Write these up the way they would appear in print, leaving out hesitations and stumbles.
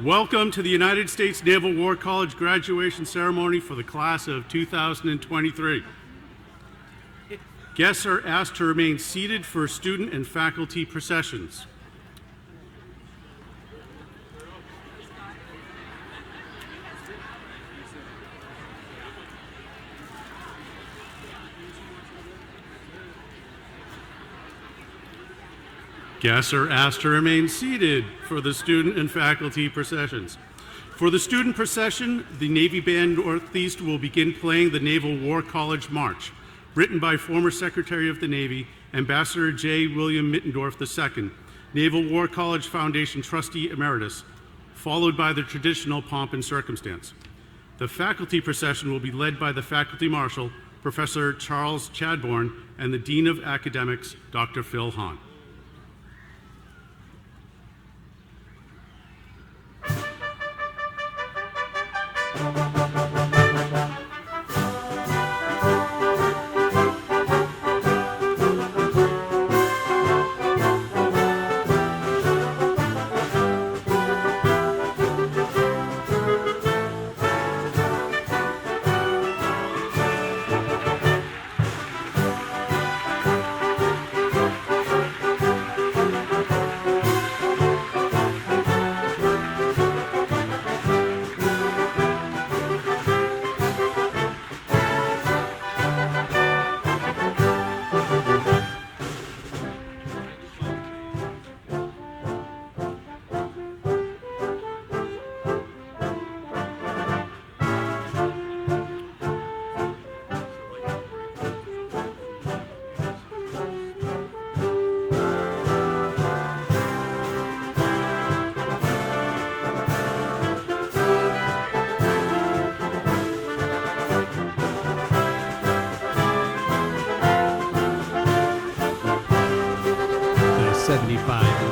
Welcome to the United States Naval War College graduation ceremony for the class of 2023. Guests are asked to remain seated for student and faculty processions. Guests are asked to remain seated for the student and faculty processions. For the student procession, the Navy Band Northeast will begin playing the Naval War College March, written by former Secretary of the Navy, Ambassador J. William Mittendorf II, Naval War College Foundation Trustee Emeritus, followed by the traditional pomp and circumstance. The faculty procession will be led by the Faculty Marshal, Professor Charles Chadbourne, and the Dean of Academics, Dr. Phil Hahn.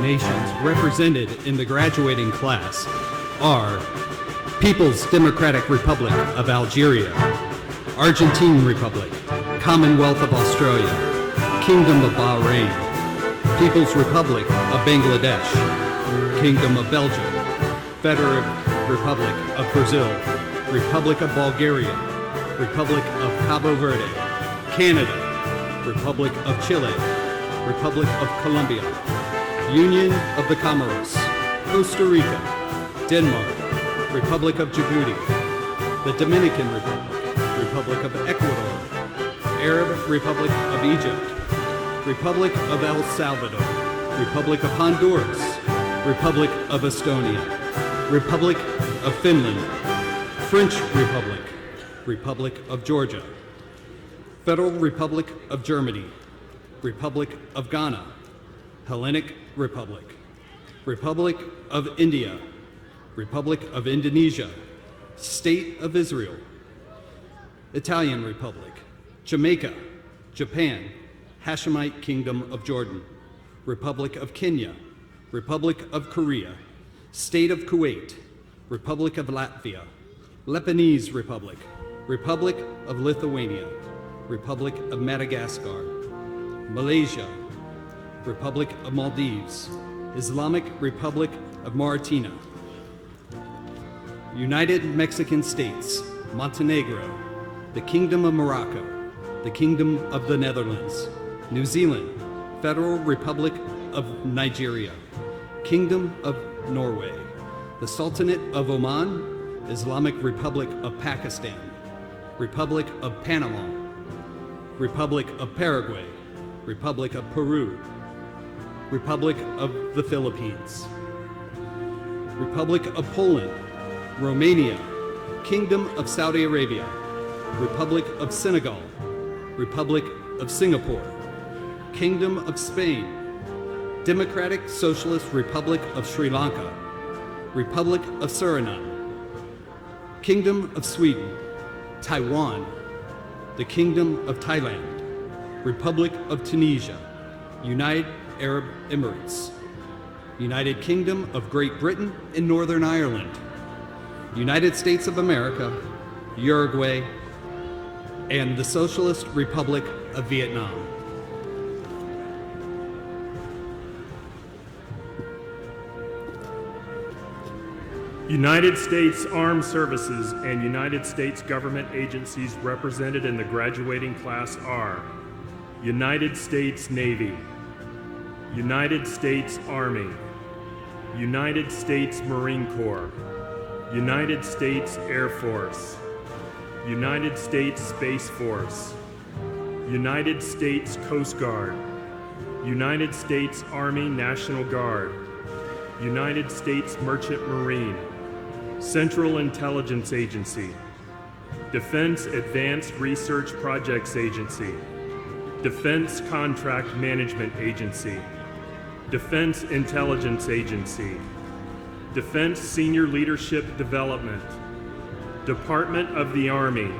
Nations represented in the graduating class are People's Democratic Republic of Algeria, Argentine Republic, Commonwealth of Australia, Kingdom of Bahrain, People's Republic of Bangladesh, Kingdom of Belgium, Federal Republic of Brazil, Republic of Bulgaria, Republic of Cabo Verde, Canada, Republic of Chile, Republic of Colombia, Union of the Comoros, Costa Rica, Denmark, Republic of Djibouti, the Dominican Republic, Republic of Ecuador, Arab Republic of Egypt, Republic of El Salvador, Republic of Honduras, Republic of Estonia, Republic of Finland, French Republic, Republic of Georgia, Federal Republic of Germany, Republic of Ghana, Hellenic Republic, Republic of India, Republic of Indonesia, State of Israel, Italian Republic, Jamaica, Japan, Hashemite Kingdom of Jordan, Republic of Kenya, Republic of Korea, State of Kuwait, Republic of Latvia, Lebanese Republic, Republic of Lithuania, Republic of Madagascar, Malaysia, Republic of Maldives, Islamic Republic of Mauritania, United Mexican States, Montenegro, the Kingdom of Morocco, the Kingdom of the Netherlands, New Zealand, Federal Republic of Nigeria, Kingdom of Norway, the Sultanate of Oman, Islamic Republic of Pakistan, Republic of Panama, Republic of Paraguay, Republic of Peru, Republic of the Philippines, Republic of Poland, Romania, Kingdom of Saudi Arabia, Republic of Senegal, Republic of Singapore, Kingdom of Spain, Democratic Socialist Republic of Sri Lanka, Republic of Suriname, Kingdom of Sweden, Taiwan, the Kingdom of Thailand, Republic of Tunisia, United Arab Emirates, United Kingdom of Great Britain and Northern Ireland, United States of America, Uruguay, and the Socialist Republic of Vietnam. United States Armed Services and United States government agencies represented in the graduating class are United States Navy, United States Army, United States Marine Corps, United States Air Force, United States Space Force, United States Coast Guard, United States Army National Guard, United States Merchant Marine, Central Intelligence Agency, Defense Advanced Research Projects Agency, Defense Contract Management Agency, Defense Intelligence Agency, Defense Senior Leadership Development, Department of the Army,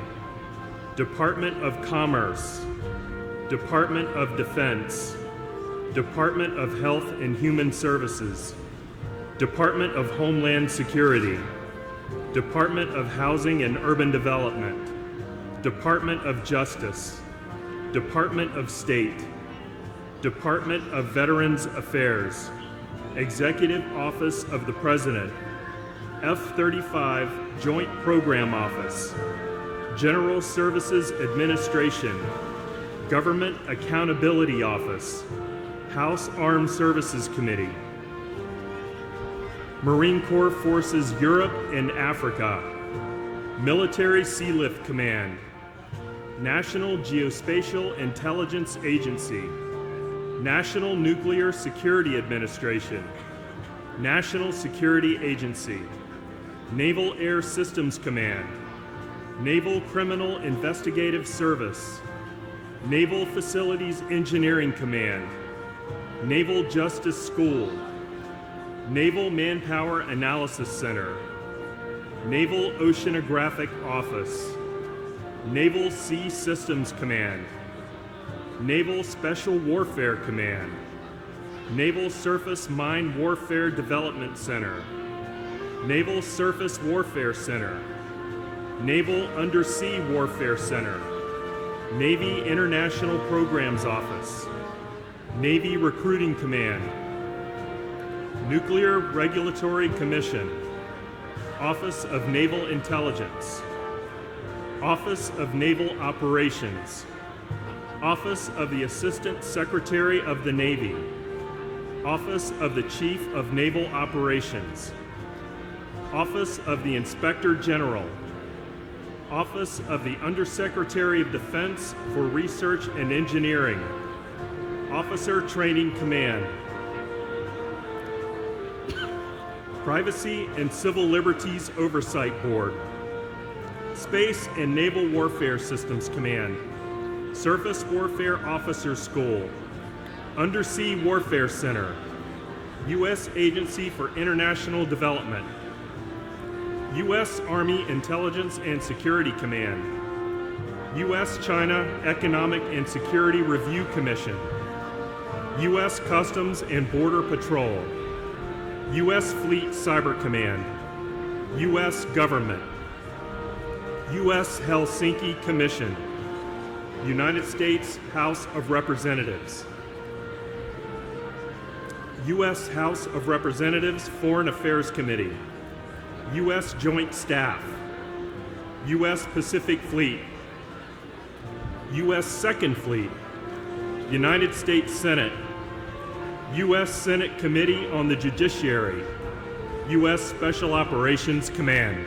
Department of Commerce, Department of Defense, Department of Health and Human Services, Department of Homeland Security, Department of Housing and Urban Development, Department of Justice, Department of State, Department of Veterans Affairs, Executive Office of the President, F-35 Joint Program Office, General Services Administration, Government Accountability Office, House Armed Services Committee, Marine Corps Forces Europe and Africa, Military Sea Lift Command, National Geospatial Intelligence Agency, National Nuclear Security Administration, National Security Agency, Naval Air Systems Command, Naval Criminal Investigative Service, Naval Facilities Engineering Command, Naval Justice School, Naval Manpower Analysis Center, Naval Oceanographic Office, Naval Sea Systems Command, Naval Special Warfare Command, Naval Surface Mine Warfare Development Center, Naval Surface Warfare Center, Naval Undersea Warfare Center, Navy International Programs Office, Navy Recruiting Command, Nuclear Regulatory Commission, Office of Naval Intelligence, Office of Naval Operations, Office of the Assistant Secretary of the Navy, Office of the Chief of Naval Operations, Office of the Inspector General, Office of the Undersecretary of Defense for Research and Engineering, Officer Training Command, Privacy and Civil Liberties Oversight Board, Space and Naval Warfare Systems Command, Surface Warfare Officers School, Undersea Warfare Center, U.S. Agency for International Development, U.S. Army Intelligence and Security Command, U.S.-China Economic and Security Review Commission, U.S. Customs and Border Patrol, U.S. Fleet Cyber Command, U.S. Government, U.S. Helsinki Commission, United States House of Representatives, U.S. House of Representatives Foreign Affairs Committee, U.S. Joint Staff, U.S. Pacific Fleet, U.S. Second Fleet, United States Senate, U.S. Senate Committee on the Judiciary, U.S. Special Operations Command.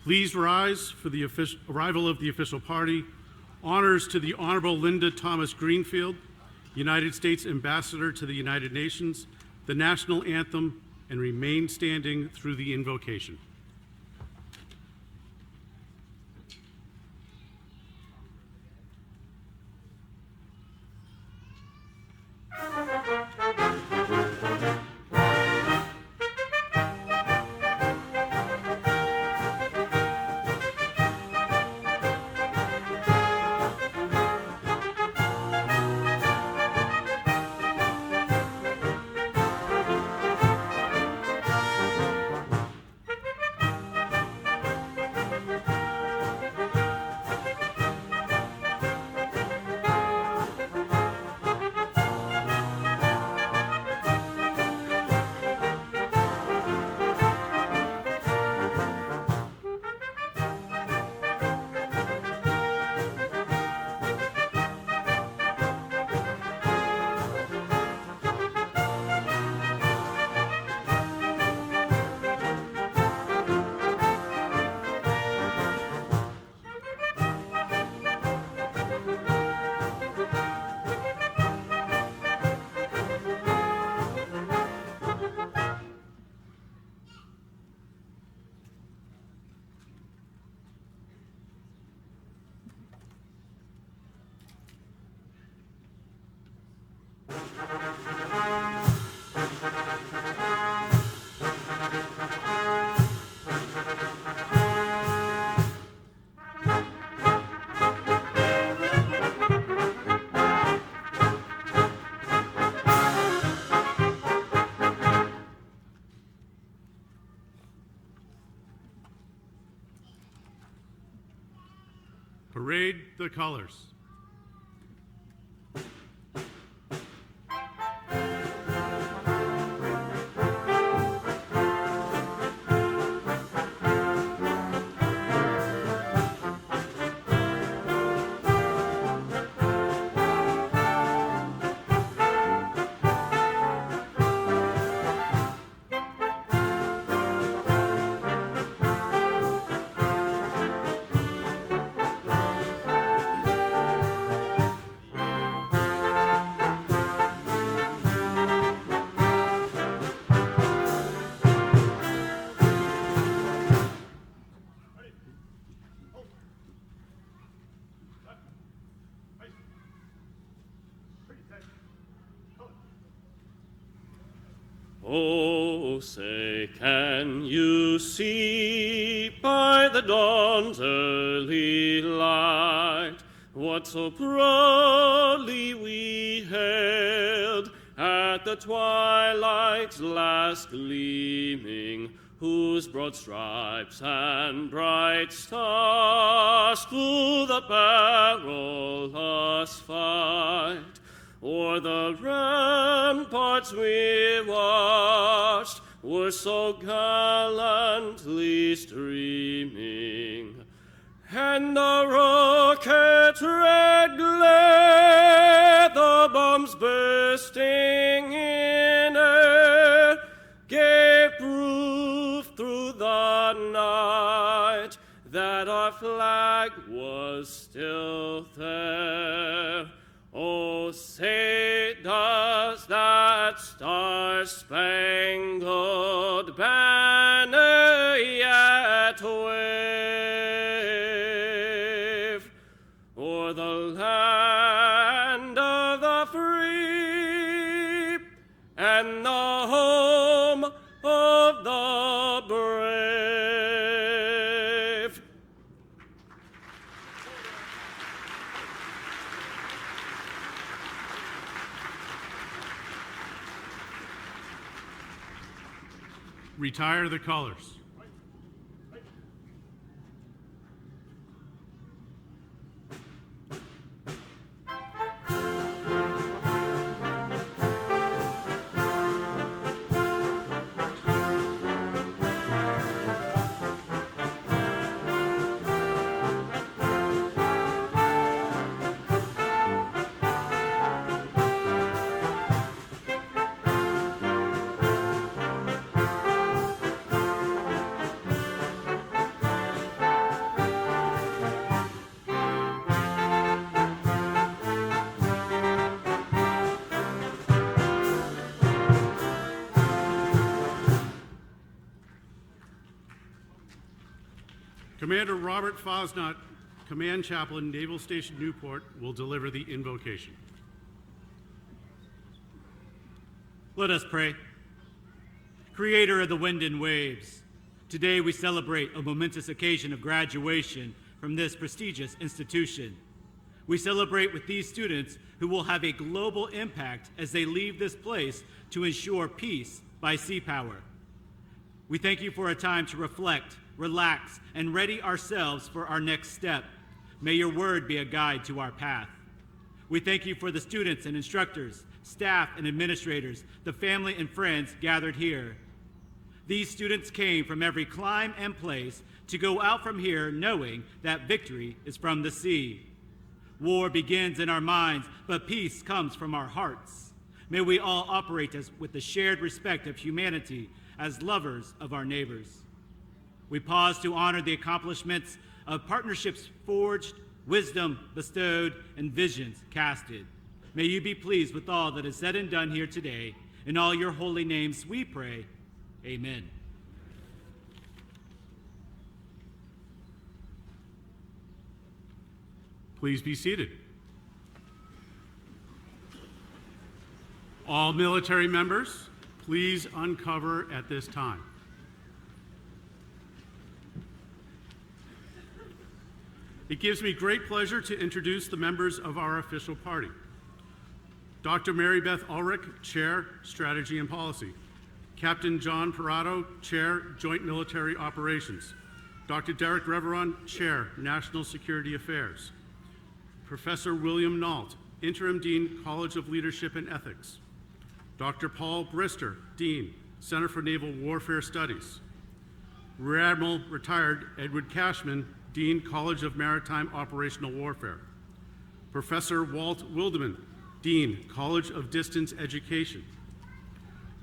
Please rise for the arrival of the official party. Honors to the Honorable Linda Thomas-Greenfield, United States Ambassador to the United Nations, the national anthem, and remain standing through the invocation. Parade the colors. Oh, say, can you see by the dawn's early light what so proudly we hailed at the twilight's last gleaming, whose broad stripes and bright stars through the perilous fight o'er the ramparts we watched were so gallantly streaming, and the rocket's red glare, the bombs bursting in air, gave proof through the night that our flag was still there. Oh, say, does that star-spangled banner yet wave o'er the land of the free and the home of the brave? Retire the colors. Commander Robert Fosnot, Command Chaplain, Naval Station Newport, will deliver the invocation. Let us pray. Creator of the wind and waves, today we celebrate a momentous occasion of graduation from this prestigious institution. We celebrate with these students who will have a global impact as they leave this place to ensure peace by sea power. We thank you for a time to reflect, relax, and ready ourselves for our next step. May your word be a guide to our path. We thank you for the students and instructors, staff and administrators, the family and friends gathered here. These students came from every clime and place to go out from here knowing that victory is from the sea. War begins in our minds, but peace comes from our hearts. May we all operate with the shared respect of humanity as lovers of our neighbors. We pause to honor the accomplishments of partnerships forged, wisdom bestowed, and visions casted. May you be pleased with all that is said and done here today. In all your holy names we pray, amen. Please be seated. All military members, please uncover at this time. It gives me great pleasure to introduce the members of our official party. Dr. Mary Beth Ulrich, Chair, Strategy and Policy. Captain John Parado, Chair, Joint Military Operations. Dr. Derek Reveron, Chair, National Security Affairs. Professor William Nault, Interim Dean, College of Leadership and Ethics. Dr. Paul Brister, Dean, Center for Naval Warfare Studies. Rear Admiral Retired Edward Cashman, Dean, College of Maritime Operational Warfare. Professor Walt Wildeman, Dean, College of Distance Education.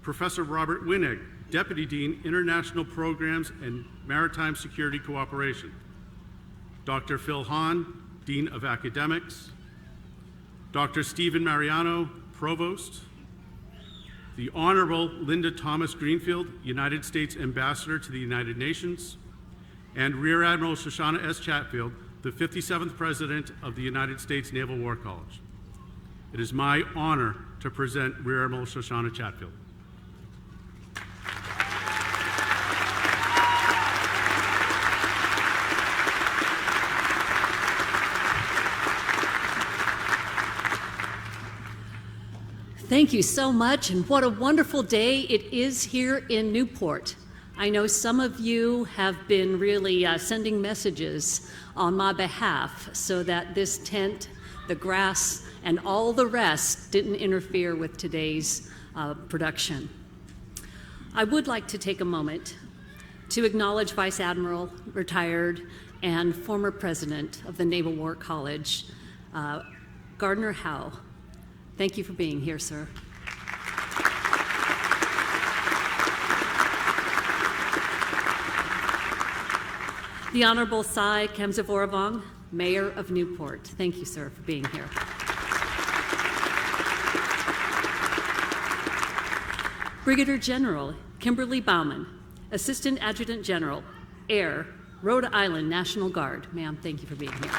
Professor Robert Winnig, Deputy Dean, International Programs and Maritime Security Cooperation. Dr. Phil Hahn, Dean of Academics. Dr. Stephen Mariano, Provost. The Honorable Linda Thomas-Greenfield, United States Ambassador to the United Nations. And Rear Admiral Shoshana S. Chatfield, the 57th President of the United States Naval War College. It is my honor to present Rear Admiral Shoshana Chatfield. Thank you so much, and what a wonderful day it is here in Newport. I know some of you have been really sending messages on my behalf so that this tent, the grass, and all the rest didn't interfere with today's production. I would like to take a moment to acknowledge Vice Admiral, retired, and former president of the Naval War College, Gardner Howe. Thank you for being here, sir. The Honorable Sai Kemsavoravong, Mayor of Newport. Thank you, sir, for being here. Brigadier General Kimberly Bauman, Assistant Adjutant General, Air, Rhode Island National Guard. Ma'am, thank you for being here.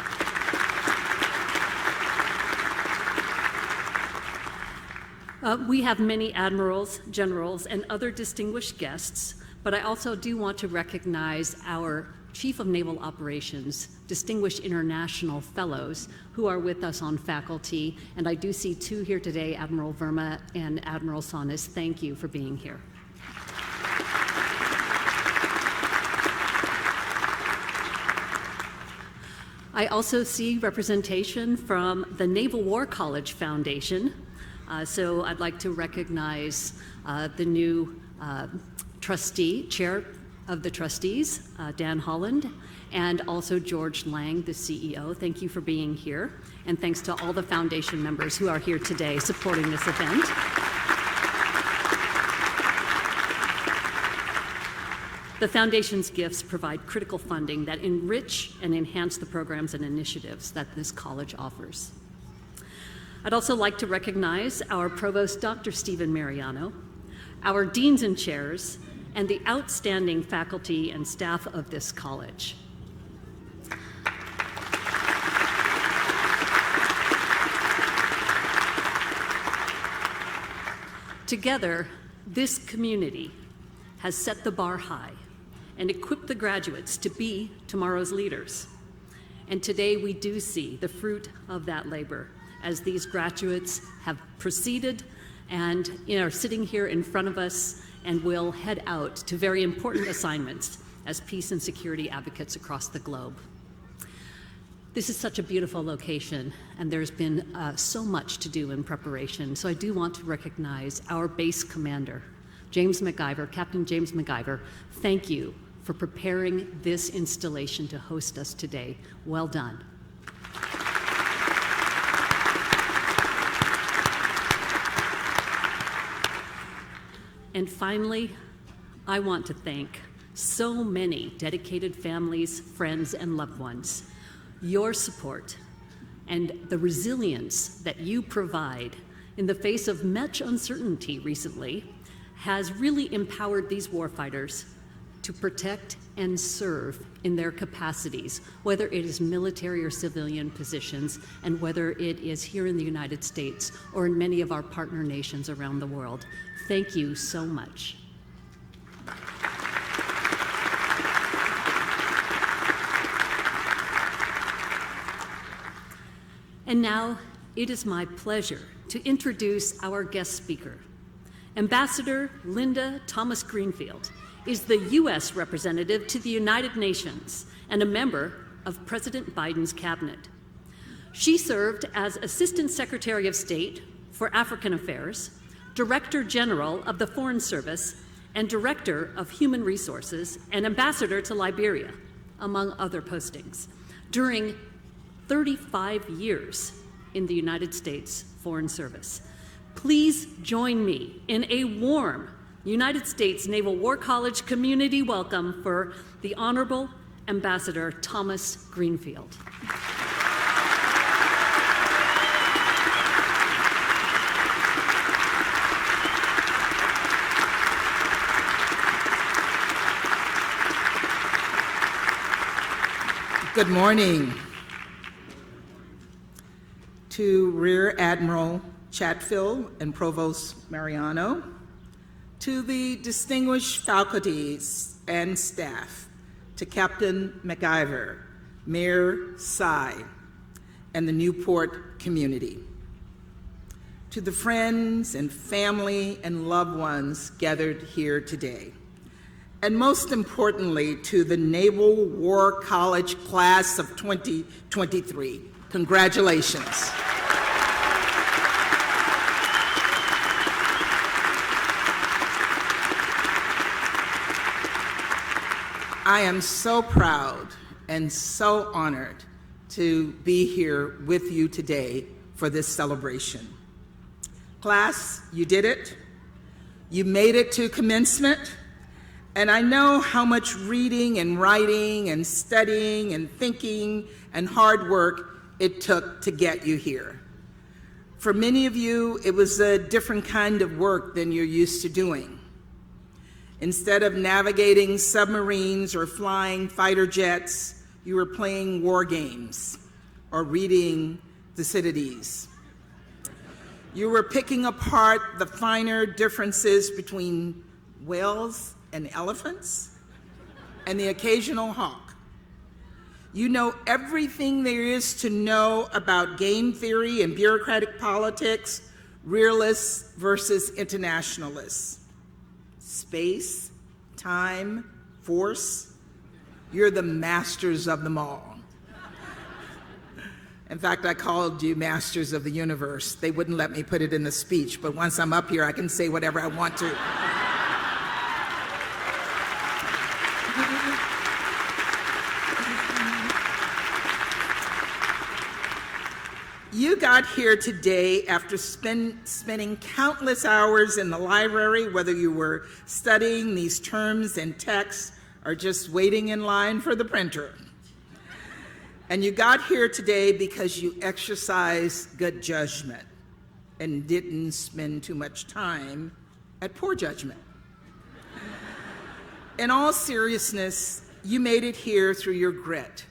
We have many admirals, generals, and other distinguished guests, but I also do want to recognize our Chief of Naval Operations, distinguished international fellows who are with us on faculty, and I do see two here today, Admiral Verma and Admiral Sonis. Thank you for being here. I also see representation from the Naval War College Foundation. So I'd like to recognize the new chair of the trustees, Dan Holland, and also George Lang, the CEO. Thank you for being here. And thanks to all the foundation members who are here today supporting this event. The foundation's gifts provide critical funding that enrich and enhance the programs and initiatives that this college offers. I'd also like to recognize our Provost, Dr. Stephen Mariano, our deans and chairs, and the outstanding faculty and staff of this college. Together, this community has set the bar high and equipped the graduates to be tomorrow's leaders. And today we do see the fruit of that labor as these graduates have proceeded and are sitting here in front of us and will head out to very important assignments as peace and security advocates across the globe. This is such a beautiful location, and there's been so much to do in preparation. So I do want to recognize our base commander, James MacGyver, Captain James MacGyver. Thank you for preparing this installation to host us today. Well done. And finally, I want to thank so many dedicated families, friends, and loved ones. Your support and the resilience that you provide in the face of much uncertainty recently has really empowered these warfighters to protect and serve in their capacities, whether it is military or civilian positions, and whether it is here in the United States or in many of our partner nations around the world. Thank you so much. And now it is my pleasure to introduce our guest speaker. Ambassador Linda Thomas-Greenfield is the U.S. representative to the United Nations and a member of President Biden's cabinet. She served as Assistant Secretary of State for African Affairs, Director General of the Foreign Service, and Director of Human Resources, and Ambassador to Liberia, among other postings, during 35 years in the United States Foreign Service. Please join me in a warm United States Naval War College community welcome for the Honorable Ambassador Thomas-Greenfield. Good morning. To Rear Admiral Chatfield and Provost Mariano, to the distinguished faculties and staff, to Captain MacGyver, Mayor Sy, and the Newport community, to the friends and family and loved ones gathered here today, and most importantly, to the Naval War College class of 2023. Congratulations. I am so proud and so honored to be here with you today for this celebration. Class, you did it. You made it to commencement. And I know how much reading and writing and studying and thinking and hard work it took to get you here. For many of you, it was a different kind of work than you're used to doing. Instead of navigating submarines or flying fighter jets, you were playing war games or reading Thucydides. You were picking apart the finer differences between whales and elephants and the occasional hawk. You know everything there is to know about game theory and bureaucratic politics, realists versus internationalists. Space, time, force, you're the masters of them all. In fact, I called you masters of the universe. They wouldn't let me put it in the speech, but once I'm up here, I can say whatever I want to. You got here today after spending countless hours in the library, whether you were studying these terms and texts or just waiting in line for the printer. And you got here today because you exercised good judgment and didn't spend too much time at poor judgment. In all seriousness, you made it here through your grit,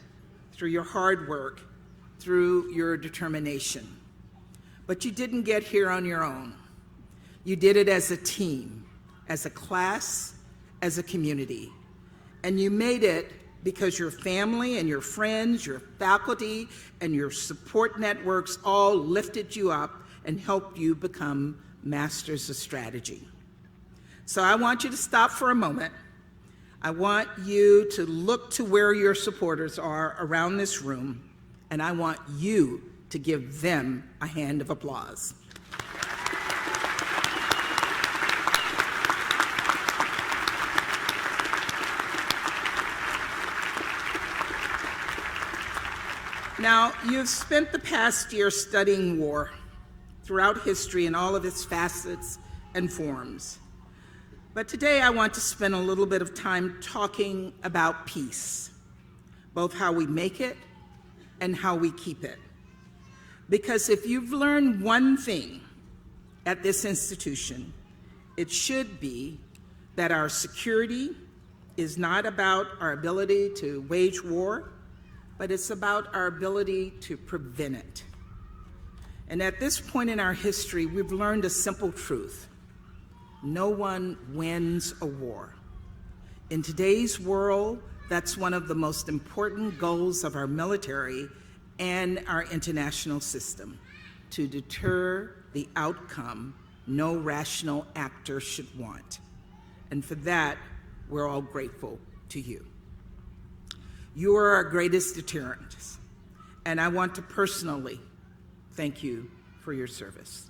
through your hard work, through your determination. But you didn't get here on your own. You did it as a team, as a class, as a community. And you made it because your family and your friends, your faculty, and your support networks all lifted you up and helped you become masters of strategy. So I want you to stop for a moment. I want you to look to where your supporters are around this room, and I want you to give them a hand of applause. Now, you've spent the past year studying war throughout history in all of its facets and forms. But today I want to spend a little bit of time talking about peace, both how we make it and how we keep it. Because if you've learned one thing at this institution, it should be that our security is not about our ability to wage war, but it's about our ability to prevent it. And at this point in our history, we've learned a simple truth. No one wins a war. In today's world, that's one of the most important goals of our military and our international system, to deter the outcome no rational actor should want. And for that, we're all grateful to you. You are our greatest deterrents, and I want to personally thank you for your service.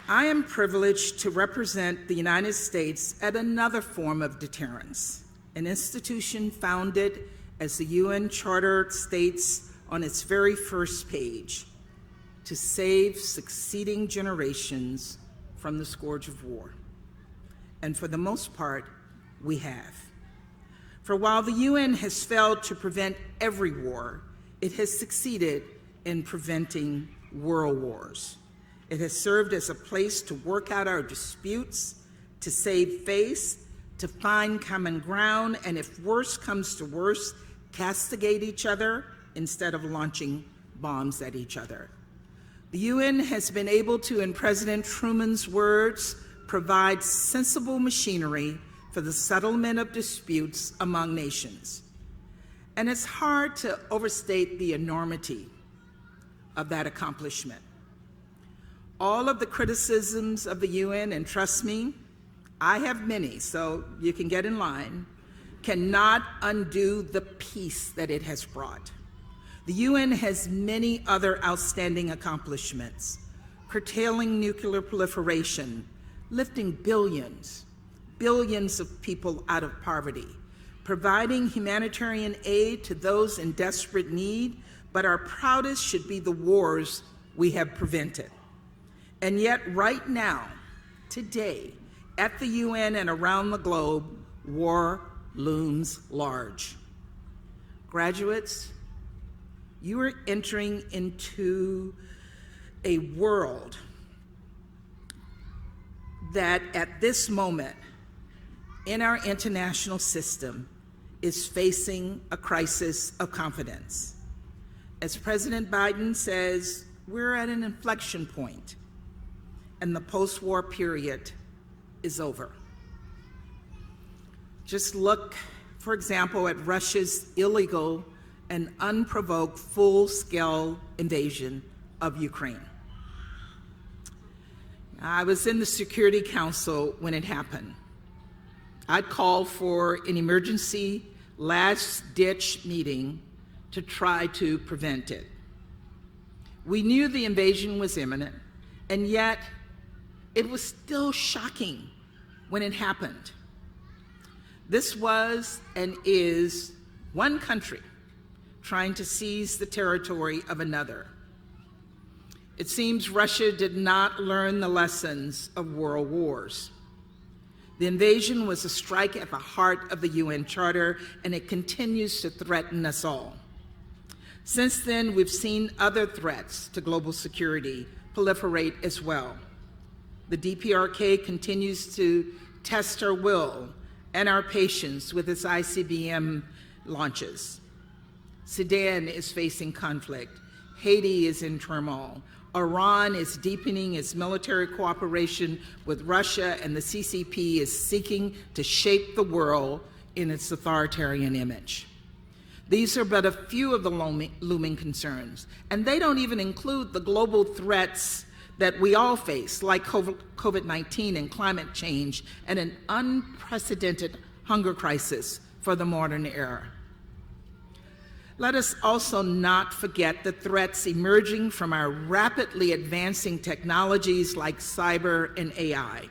I am privileged to represent the United States at another form of deterrence, an institution founded, as the UN Charter states on its very first page, to save succeeding generations from the scourge of war. And for the most part, we have. For while the UN has failed to prevent every war, it has succeeded in preventing world wars. It has served as a place to work out our disputes, to save face, to find common ground, and if worse comes to worse, castigate each other instead of launching bombs at each other. The UN has been able to, in President Truman's words, provide sensible machinery for the settlement of disputes among nations. And it's hard to overstate the enormity of that accomplishment. All of the criticisms of the UN, and trust me, I have many, so you can get in line, cannot undo the peace that it has brought. The UN has many other outstanding accomplishments: curtailing nuclear proliferation, lifting billions of people out of poverty, providing humanitarian aid to those in desperate need, but our proudest should be the wars we have prevented. And yet right now, today, at the UN and around the globe, war looms large. Graduates, you are entering into a world that at this moment in our international system is facing a crisis of confidence. As President Biden says, we're at an inflection point, and the post-war period is over. Just look, for example, at Russia's illegal and unprovoked full-scale invasion of Ukraine. I was in the Security Council when it happened. I called for an emergency last-ditch meeting to try to prevent it. We knew the invasion was imminent, and yet it was still shocking when it happened. This was and is one country trying to seize the territory of another. It seems Russia did not learn the lessons of world wars. The invasion was a strike at the heart of the UN Charter, and it continues to threaten us all. Since then, we've seen other threats to global security proliferate as well. The DPRK continues to test our will and our patience with its ICBM launches. Sudan is facing conflict. Haiti is in turmoil. Iran is deepening its military cooperation with Russia, and the CCP is seeking to shape the world in its authoritarian image. These are but a few of the looming concerns, and they don't even include the global threats that we all face, like COVID-19 and climate change, and an unprecedented hunger crisis for the modern era. Let us also not forget the threats emerging from our rapidly advancing technologies like cyber and AI.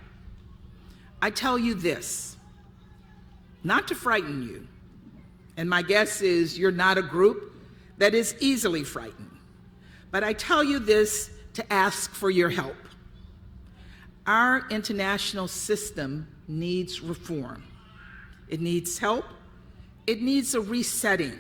I tell you this, not to frighten you, and my guess is you're not a group that is easily frightened, but I tell you this to ask for your help. Our international system needs reform. It needs help. It needs a resetting.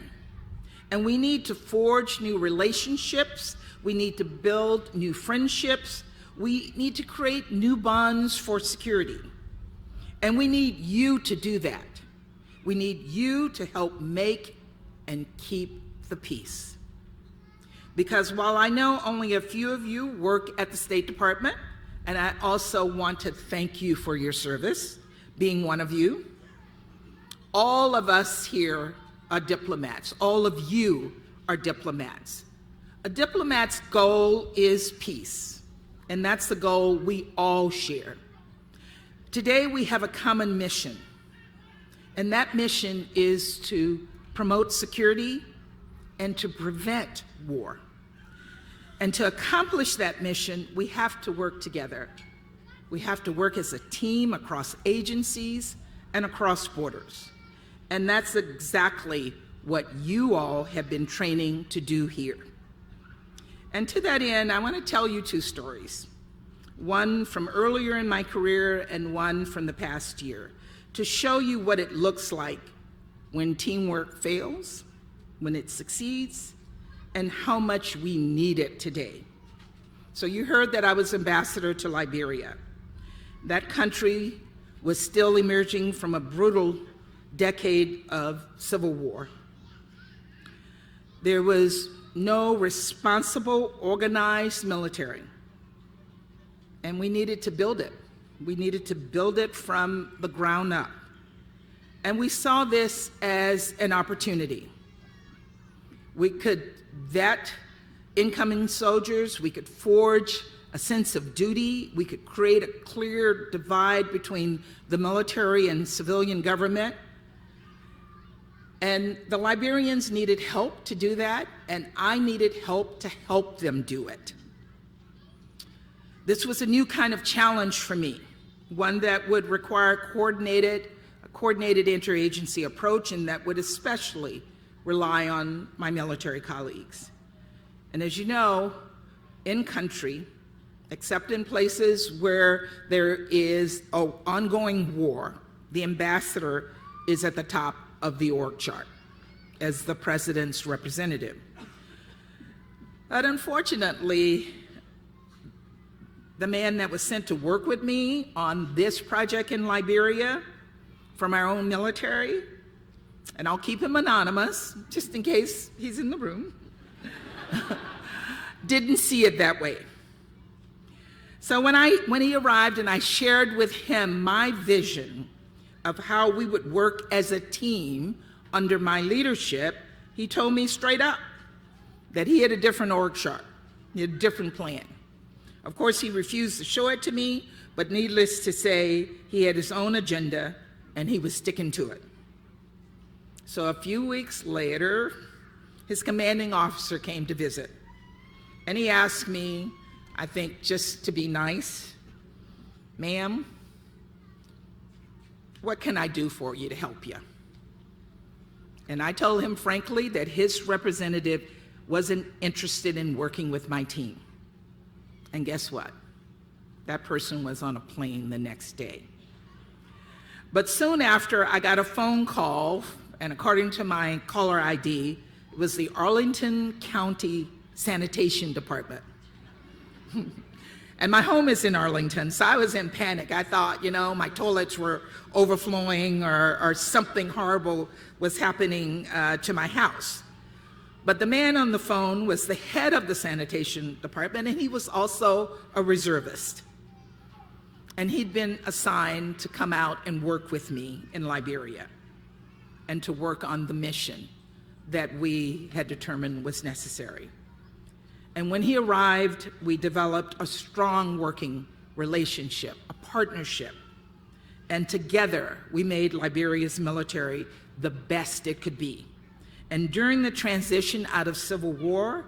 And we need to forge new relationships. We need to build new friendships. We need to create new bonds for security. And we need you to do that. We need you to help make and keep the peace. Because while I know only a few of you work at the State Department, and I also want to thank you for your service, being one of you, all of us here are diplomats. All of you are diplomats. A diplomat's goal is peace, and that's the goal we all share. Today we have a common mission, and that mission is to promote security and to prevent war. And to accomplish that mission, we have to work together. We have to work as a team across agencies and across borders. And that's exactly what you all have been training to do here. And to that end, I want to tell you two stories, one from earlier in my career and one from the past year, to show you what it looks like when teamwork fails, when it succeeds, and how much we need it today. So you heard that I was ambassador to Liberia. That country was still emerging from a brutal decade of civil war. There was no responsible, organized military, and we needed to build it. We needed to build it from the ground up. And we saw this as an opportunity. We could vet incoming soldiers, we could forge a sense of duty, we could create a clear divide between the military and civilian government. And the Liberians needed help to do that, and I needed help to help them do it. This was a new kind of challenge for me, one that would require a coordinated interagency approach, and that would especially rely on my military colleagues. And as you know, in country, except in places where there is an ongoing war, the ambassador is at the top of the org chart as the president's representative. But unfortunately, the man that was sent to work with me on this project in Liberia from our own military, and I'll keep him anonymous just in case he's in the room, didn't see it that way. So when he arrived and I shared with him my vision of how we would work as a team under my leadership, he told me straight up that he had a different org chart, he had a different plan. Of course, he refused to show it to me, but needless to say, he had his own agenda and he was sticking to it. So a few weeks later, his commanding officer came to visit, and he asked me, I think just to be nice, "Ma'am, what can I do for you to help you?" And I told him frankly that his representative wasn't interested in working with my team. And guess what? That person was on a plane the next day. But soon after, I got a phone call, and according to my caller ID, it was the Arlington County Sanitation Department. And my home is in Arlington, so I was in panic. I thought, my toilets were overflowing or something horrible was happening to my house. But the man on the phone was the head of the sanitation department, and he was also a reservist. And he'd been assigned to come out and work with me in Liberia and to work on the mission that we had determined was necessary. And when he arrived, we developed a strong working relationship, a partnership. And together, we made Liberia's military the best it could be. And during the transition out of civil war,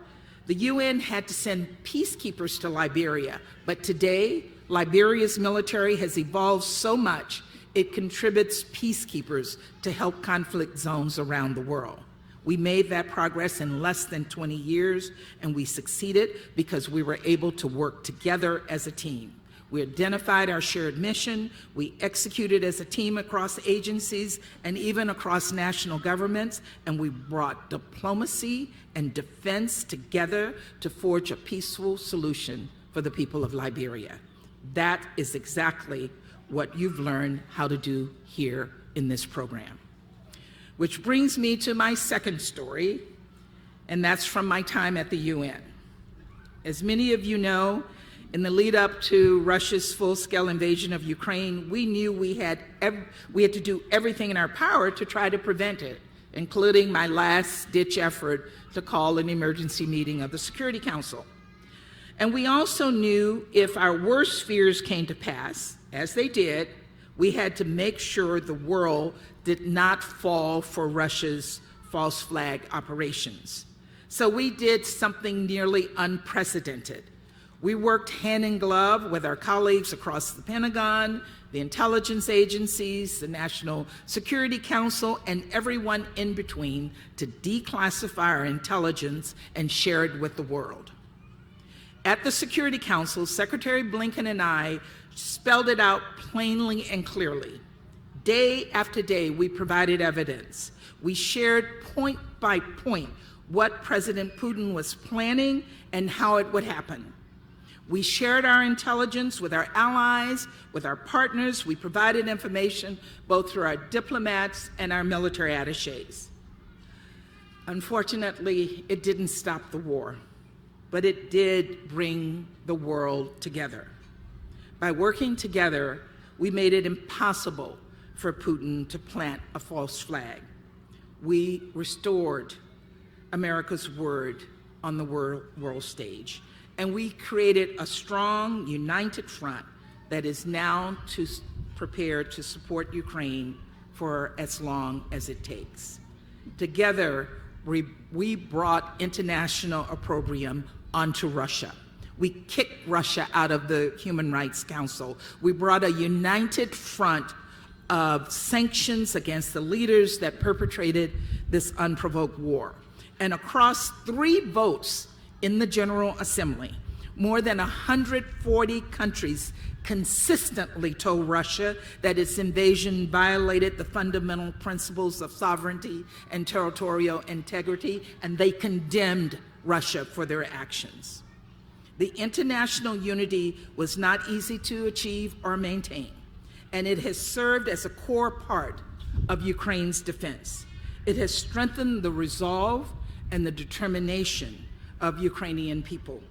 the UN had to send peacekeepers to Liberia. But today, Liberia's military has evolved so much, it contributes peacekeepers to help conflict zones around the world. We made that progress in less than 20 years, and we succeeded because we were able to work together as a team. We identified our shared mission, we executed as a team across agencies and even across national governments, and we brought diplomacy and defense together to forge a peaceful solution for the people of Liberia. That is exactly what you've learned how to do here in this program. Which brings me to my second story, and that's from my time at the UN. As many of you know, in the lead up to Russia's full-scale invasion of Ukraine, we knew we had to do everything in our power to try to prevent it, including my last-ditch effort to call an emergency meeting of the Security Council. And we also knew if our worst fears came to pass, as they did, we had to make sure the world did not fall for Russia's false flag operations. So we did something nearly unprecedented. We worked hand in glove with our colleagues across the Pentagon, the intelligence agencies, the National Security Council, and everyone in between to declassify our intelligence and share it with the world. At the Security Council, Secretary Blinken and I spelled it out plainly and clearly. Day after day, we provided evidence. We shared point by point what President Putin was planning and how it would happen. We shared our intelligence with our allies, with our partners. We provided information both through our diplomats and our military attachés. Unfortunately, it didn't stop the war, but it did bring the world together. By working together, we made it impossible for Putin to plant a false flag. We restored America's word on the world stage. And we created a strong, united front that is now prepared to support Ukraine for as long as it takes. Together, we brought international opprobrium onto Russia. We kicked Russia out of the Human Rights Council. We brought a united front of sanctions against the leaders that perpetrated this unprovoked war. And across 3 votes in the General Assembly, more than 140 countries consistently told Russia that its invasion violated the fundamental principles of sovereignty and territorial integrity, and they condemned Russia for their actions. The international unity was not easy to achieve or maintain, and it has served as a core part of Ukraine's defense. It has strengthened the resolve and the determination of Ukrainian people.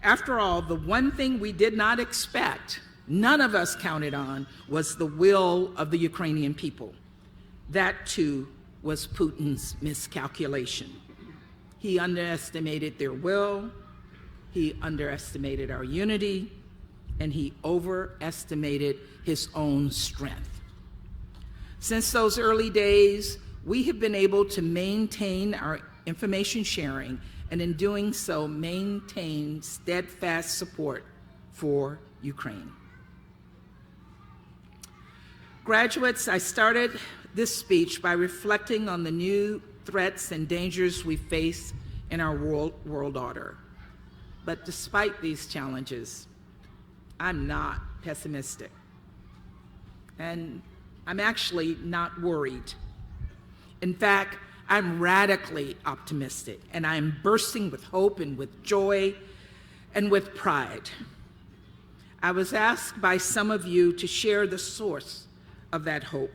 After all, the one thing we did not expect, none of us counted on, was the will of the Ukrainian people. That too was Putin's miscalculation. He underestimated their will, he underestimated our unity, and he overestimated his own strength. Since those early days, we have been able to maintain our information sharing, and in doing so, maintain steadfast support for Ukraine. Graduates, I started this speech by reflecting on the new threats and dangers we face in our world order. But despite these challenges, I'm not pessimistic. And I'm actually not worried. In fact, I'm radically optimistic, and I am bursting with hope and with joy and with pride. I was asked by some of you to share the source of that hope,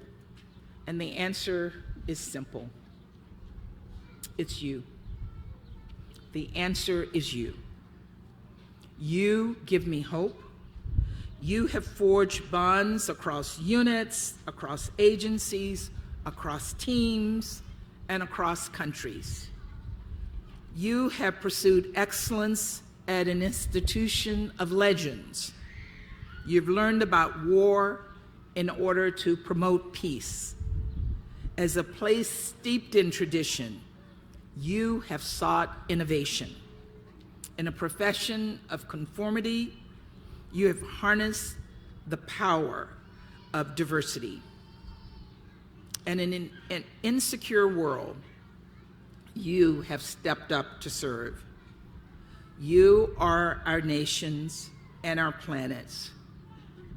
and the answer is simple. It's you. The answer is you. You give me hope. You have forged bonds across units, across agencies, across teams, and across countries. You have pursued excellence at an institution of legends. You've learned about war in order to promote peace. As a place steeped in tradition, you have sought innovation. In a profession of conformity, you have harnessed the power of diversity. And in an insecure world, you have stepped up to serve. You are our nation's and our planet's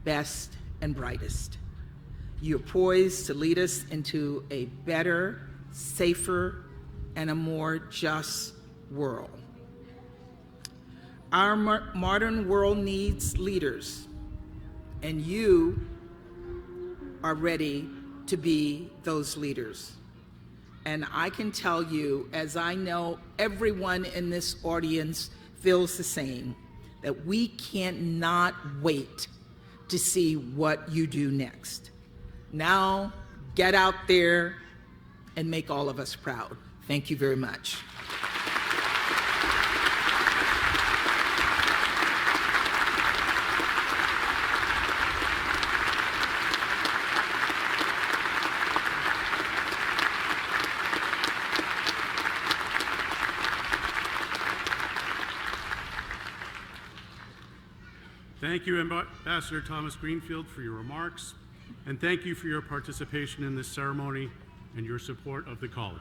best and brightest. You're poised to lead us into a better, safer, and a more just world. Our modern world needs leaders, and you are ready to be those leaders. And I can tell you, as I know everyone in this audience feels the same, that we cannot wait to see what you do next. Now, get out there and make all of us proud. Thank you very much. Thank you, Ambassador Thomas-Greenfield, for your remarks, and thank you for your participation in this ceremony and your support of the college.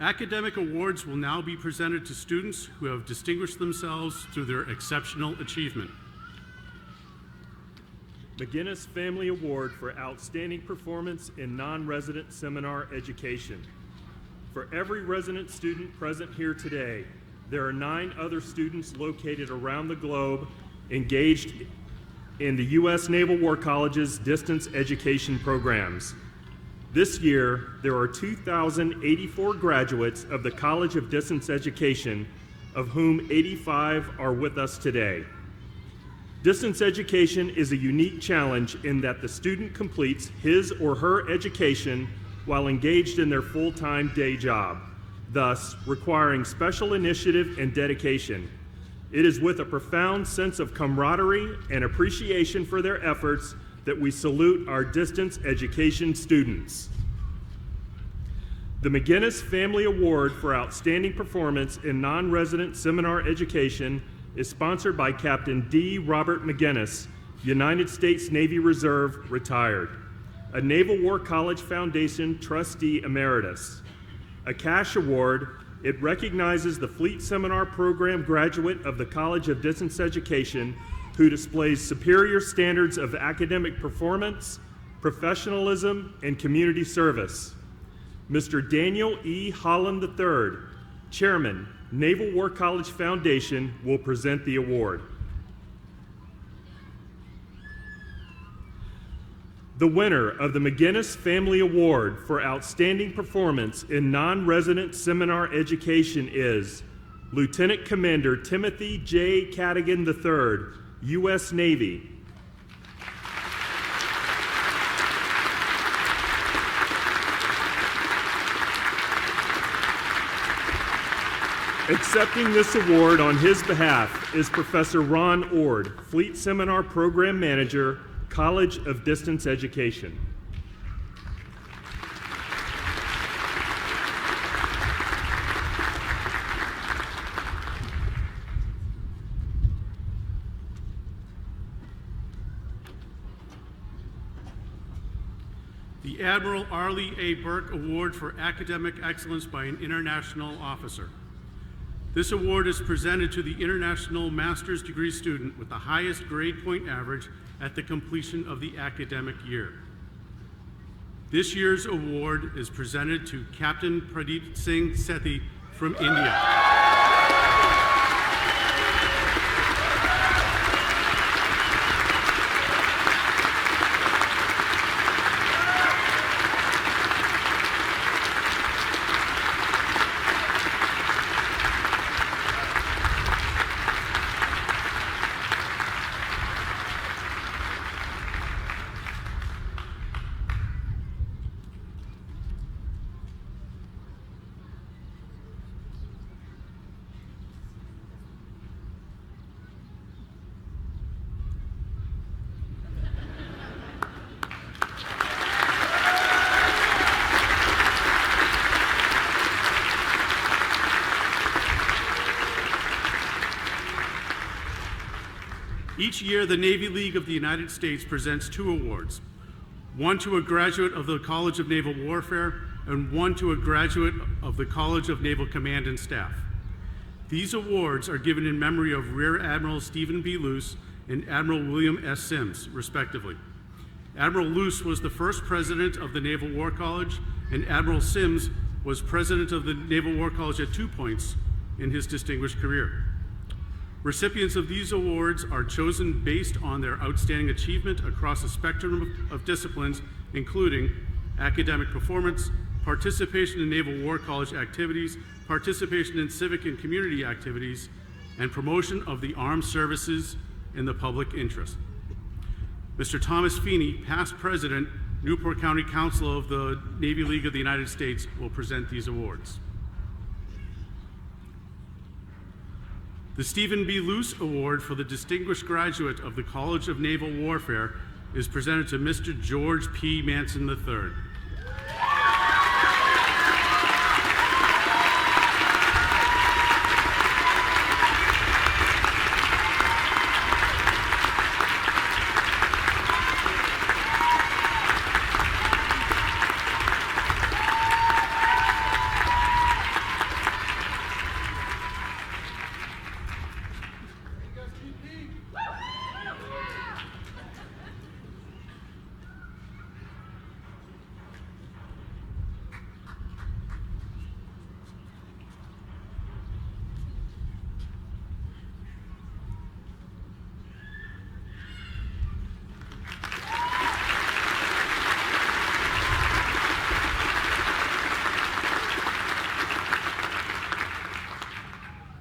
Academic awards will now be presented to students who have distinguished themselves through their exceptional achievement. McGinnis Family Award for Outstanding Performance in Non-Resident Seminar Education. For every resident student present here today, there are 9 other students located around the globe engaged in the U.S. Naval War College's distance education programs. This year, there are 2,084 graduates of the College of Distance Education, of whom 85 are with us today. Distance education is a unique challenge in that the student completes his or her education while engaged in their full-time day job, thus requiring special initiative and dedication. It is with a profound sense of camaraderie and appreciation for their efforts that we salute our distance education students. The McGinnis Family Award for Outstanding Performance in Non-Resident Seminar Education is sponsored by Captain D. Robert McGinnis, United States Navy Reserve, retired, a Naval War College Foundation trustee emeritus. A cash award, it recognizes the Fleet Seminar Program graduate of the College of Distance Education who displays superior standards of academic performance, professionalism, and community service. Mr. Daniel E. Holland III, Chairman, Naval War College Foundation, will present the award. The winner of the McGinnis Family Award for Outstanding Performance in Non-Resident Seminar Education is Lieutenant Commander Timothy J. Cadigan III, U.S. Navy. Accepting this award on his behalf is Professor Ron Ord, Fleet Seminar Program Manager, College of Distance Education. The Admiral Arlie A. Burke Award for Academic Excellence by an International Officer. This award is presented to the international master's degree student with the highest grade point average at the completion of the academic year. This year's award is presented to Captain Pradeep Singh Sethi from India. Each year, the Navy League of the United States presents 2 awards, one to a graduate of the College of Naval Warfare and one to a graduate of the College of Naval Command and Staff. These awards are given in memory of Rear Admiral Stephen B. Luce and Admiral William S. Sims, respectively. Admiral Luce was the first president of the Naval War College, and Admiral Sims was president of the Naval War College at 2 points in his distinguished career. Recipients of these awards are chosen based on their outstanding achievement across a spectrum of disciplines, including academic performance, participation in Naval War College activities, participation in civic and community activities, and promotion of the armed services in the public interest. Mr. Thomas Feeney, past president, Newport County Council of the Navy League of the United States, will present these awards. The Stephen B. Luce Award for the Distinguished Graduate of the College of Naval Warfare is presented to Mr. George P. Manson III.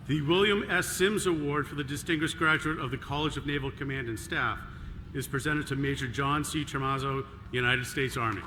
The William S. Sims Award for the Distinguished Graduate of the College of Naval Command and Staff is presented to Major John C. Tremazzo, United States Army.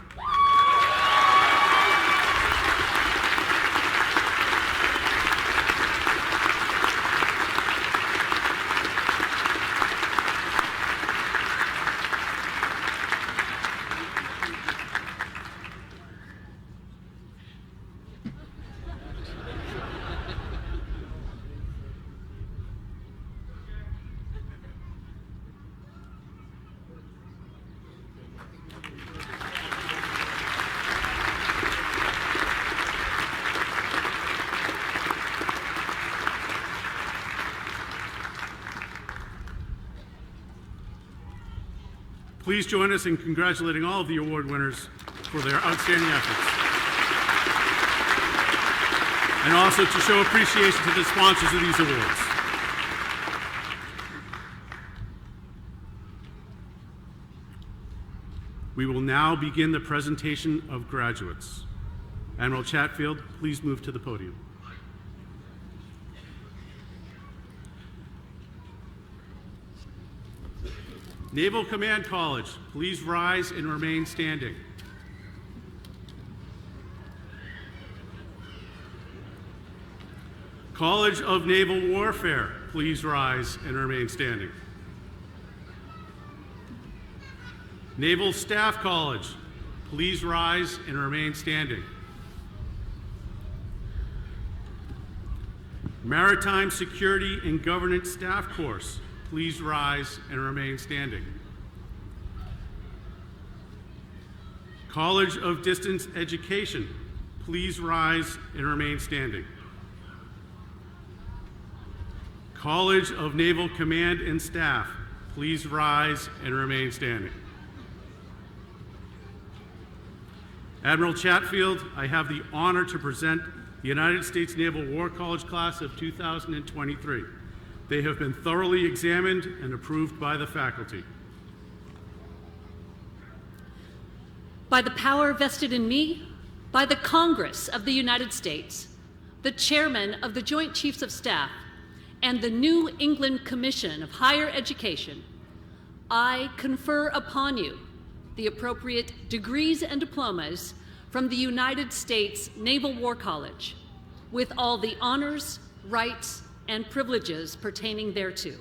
Please join us in congratulating all of the award winners for their outstanding efforts. And also to show appreciation to the sponsors of these awards. We will now begin the presentation of graduates. Admiral Chatfield, please move to the podium. Naval Command College, please rise and remain standing. College of Naval Warfare, please rise and remain standing. Naval Staff College, please rise and remain standing. Maritime Security and Governance Staff Course, please rise and remain standing. College of Distance Education, please rise and remain standing. College of Naval Command and Staff, please rise and remain standing. Admiral Chatfield, I have the honor to present the United States Naval War College class of 2023. They have been thoroughly examined and approved by the faculty. By the power vested in me, by the Congress of the United States, the Chairman of the Joint Chiefs of Staff, and the New England Commission of Higher Education, I confer upon you the appropriate degrees and diplomas from the United States Naval War College, with all the honors, rights, and privileges pertaining thereto.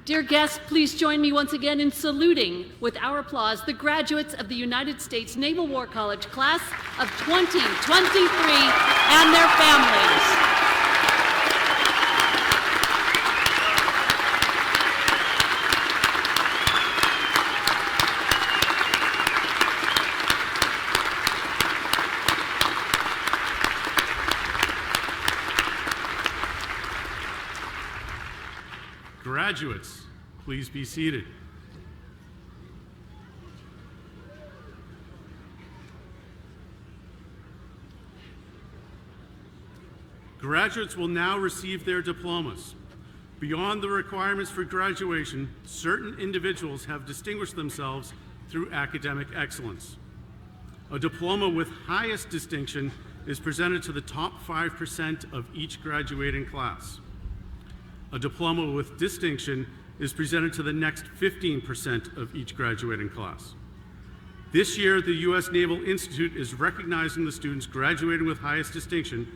Dear guests, please join me once again in saluting with our applause the graduates of the United States Naval War College class of 2023 and their families. Graduates, please be seated. Graduates will now receive their diplomas. Beyond the requirements for graduation, certain individuals have distinguished themselves through academic excellence. A diploma with highest distinction is presented to the top 5% of each graduating class. A diploma with distinction is presented to the next 15% of each graduating class. This year, the U.S. Naval Institute is recognizing the students graduating with highest distinction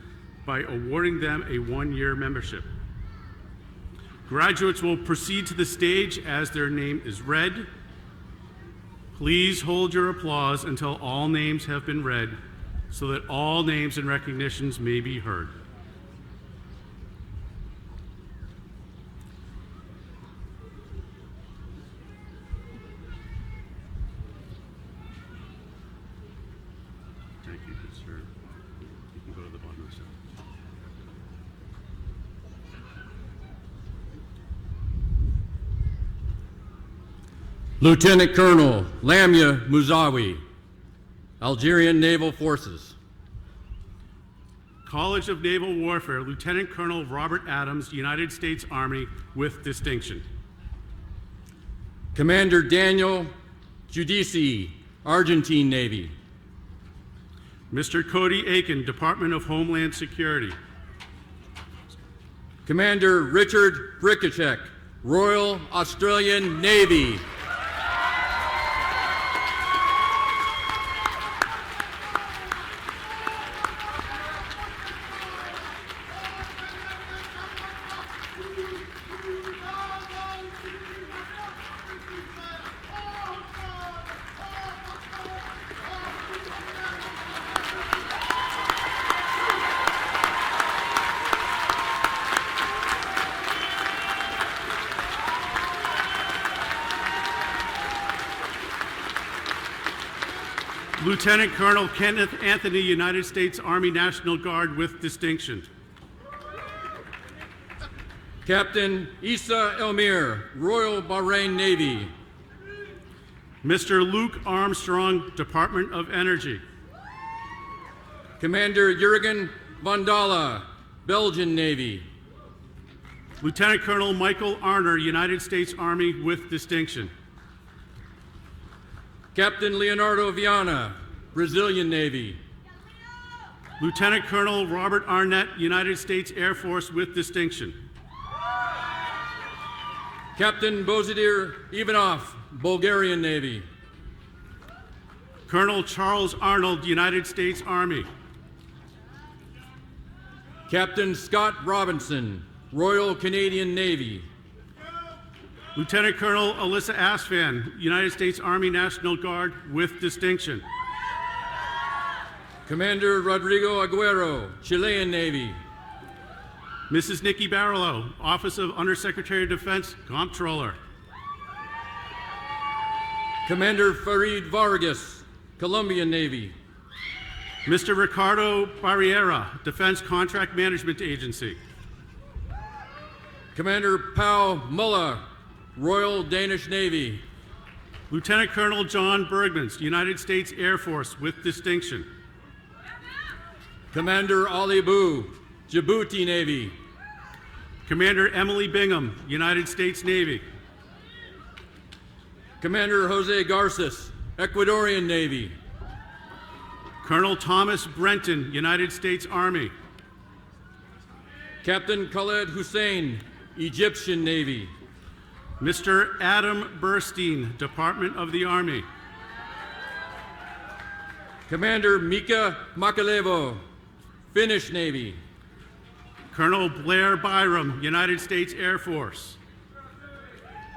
by awarding them a one-year membership. Graduates will proceed to the stage as their name is read. Please hold your applause until all names have been read so that all names and recognitions may be heard. Thank you, sir. You can go to the bottom of the set. Lieutenant Colonel Lamia Mouzawi, Algerian Naval Forces. College of Naval Warfare, Lieutenant Colonel Robert Adams, United States Army, with distinction. Commander Daniel Giudici, Argentine Navy. Mr. Cody Aiken, Department of Homeland Security. Commander Richard Brickachek, Royal Australian Navy. Lieutenant Colonel Kenneth Anthony, United States Army National Guard, with distinction. Captain Issa Elmir, Royal Bahrain Navy. Mr. Luke Armstrong, Department of Energy. Commander Jurgen Vandala, Belgian Navy. Lieutenant Colonel Michael Arner, United States Army, with distinction. Captain Leonardo Viana, Brazilian Navy. Lieutenant Colonel Robert Arnett, United States Air Force, with distinction. Captain Bozidir Ivanov, Bulgarian Navy. Colonel Charles Arnold, United States Army. Captain Scott Robinson, Royal Canadian Navy. Lieutenant Colonel Alyssa Asfan, United States Army National Guard, with distinction. Commander Rodrigo Aguero, Chilean Navy. Mrs. Nikki Barlow, Office of Undersecretary of Defense, Comptroller. Commander Farid Vargas, Colombian Navy. Mr. Ricardo Barriera, Defense Contract Management Agency. Commander Pau Muller, Royal Danish Navy. Lieutenant Colonel John Bergmans, United States Air Force, with distinction. Commander Ali Boo, Djibouti Navy. Commander Emily Bingham, United States Navy. Commander Jose Garces, Ecuadorian Navy. Colonel Thomas Brenton, United States Army. Captain Khaled Hussein, Egyptian Navy. Mr. Adam Burstein, Department of the Army. Commander Mika Makalevo, Finnish Navy. Colonel Blair Byram, United States Air Force.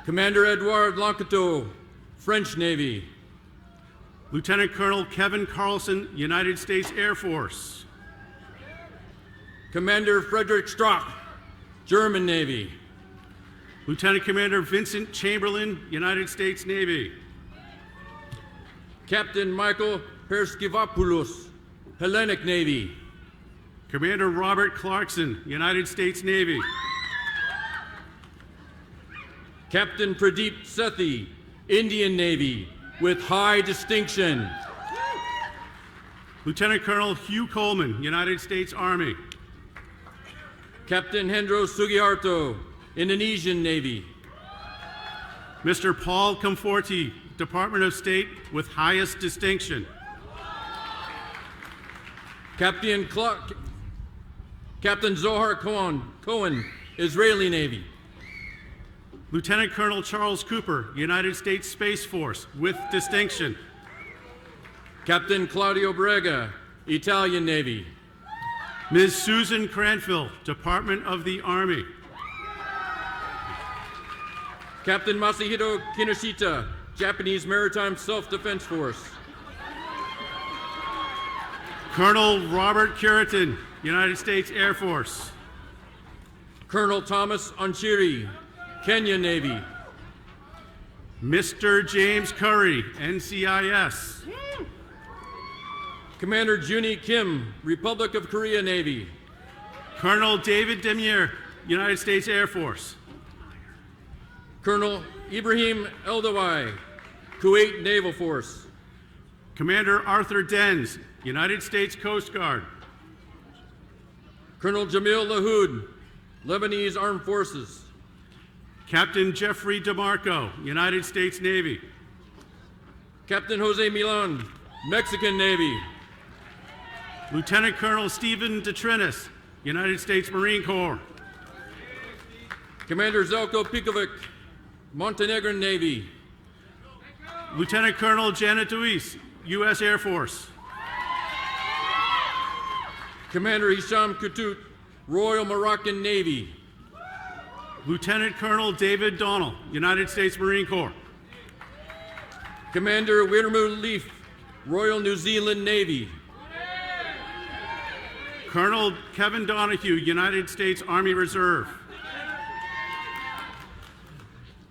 Commander Edouard Lancateau, French Navy. Lieutenant Colonel Kevin Carlson, United States Air Force. Commander Frederick Strock, German Navy. Lieutenant Commander Vincent Chamberlain, United States Navy. Captain Michael Perskivopoulos, Hellenic Navy. Commander Robert Clarkson, United States Navy. Captain Pradeep Sethi, Indian Navy, with high distinction. Lieutenant Colonel Hugh Coleman, United States Army. Captain Hendro Sugiharto, Indonesian Navy. Mr. Paul Comforti, Department of State, with highest distinction. Captain Zohar Cohen, Israeli Navy. Lieutenant Colonel Charles Cooper, United States Space Force, with distinction. Captain Claudio Brega, Italian Navy. Ms. Susan Cranfield, Department of the Army. Captain Masahiro Kinoshita, Japanese Maritime Self-Defense Force. Colonel Robert Curitin, United States Air Force. Colonel Thomas Onchiri, Kenya Navy. Mr. James Curry, NCIS. Commander Juni Kim, Republic of Korea Navy. Colonel David Demir, United States Air Force. Colonel Ibrahim Eldawai, Kuwait Naval Force. Commander Arthur Denz, United States Coast Guard. Colonel Jamil Lahoud, Lebanese Armed Forces. Captain Jeffrey DeMarco, United States Navy. Captain Jose Milan, Mexican Navy. Lieutenant Colonel Stephen Detrinis, United States Marine Corps. Commander Zelko Pikovic, Montenegrin Navy. Lieutenant Colonel Janet Duis, U.S. Air Force. Commander Hisham Kutut, Royal Moroccan Navy. Lieutenant Colonel David Donnell, United States Marine Corps. Commander Wirmu Leaf, Royal New Zealand Navy. Colonel Kevin Donahue, United States Army Reserve.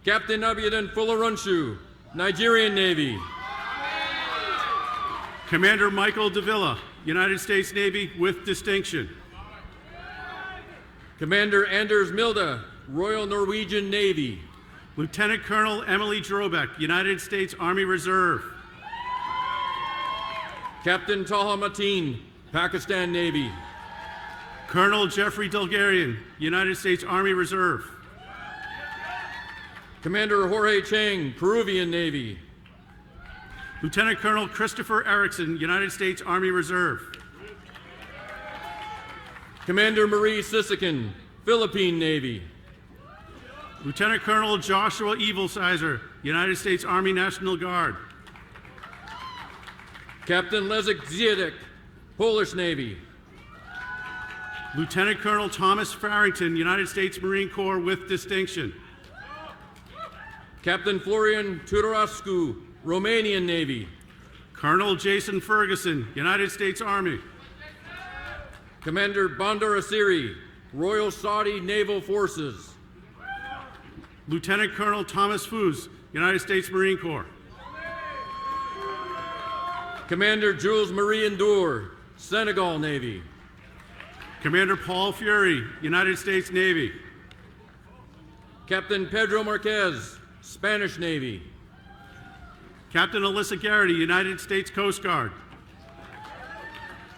Captain Abiodun Fularanshu, Nigerian Navy. Commander Michael Davila, United States Navy with distinction. Commander Anders Milda, Royal Norwegian Navy. Lieutenant Colonel Emily Drobek, United States Army Reserve. Captain Taha Mateen, Pakistan Navy. Colonel Jeffrey Delgarian, United States Army Reserve. Commander Jorge Chang, Peruvian Navy. Lieutenant Colonel Christopher Erickson, United States Army Reserve. Commander Marie Sissikin, Philippine Navy. Lieutenant Colonel Joshua Evilsizer, United States Army National Guard. Captain Leszek Ziadek, Polish Navy. Lieutenant Colonel Thomas Farrington, United States Marine Corps with distinction. Captain Florian Tudorascu, Romanian Navy. Colonel Jason Ferguson, United States Army. Commander Bandar Asiri, Royal Saudi Naval Forces. Lieutenant Colonel Thomas Foos, United States Marine Corps. Commander Jules Marie Ndour, Senegal Navy. Commander Paul Fury, United States Navy. Captain Pedro Marquez, Spanish Navy. Captain Alyssa Garrity, United States Coast Guard.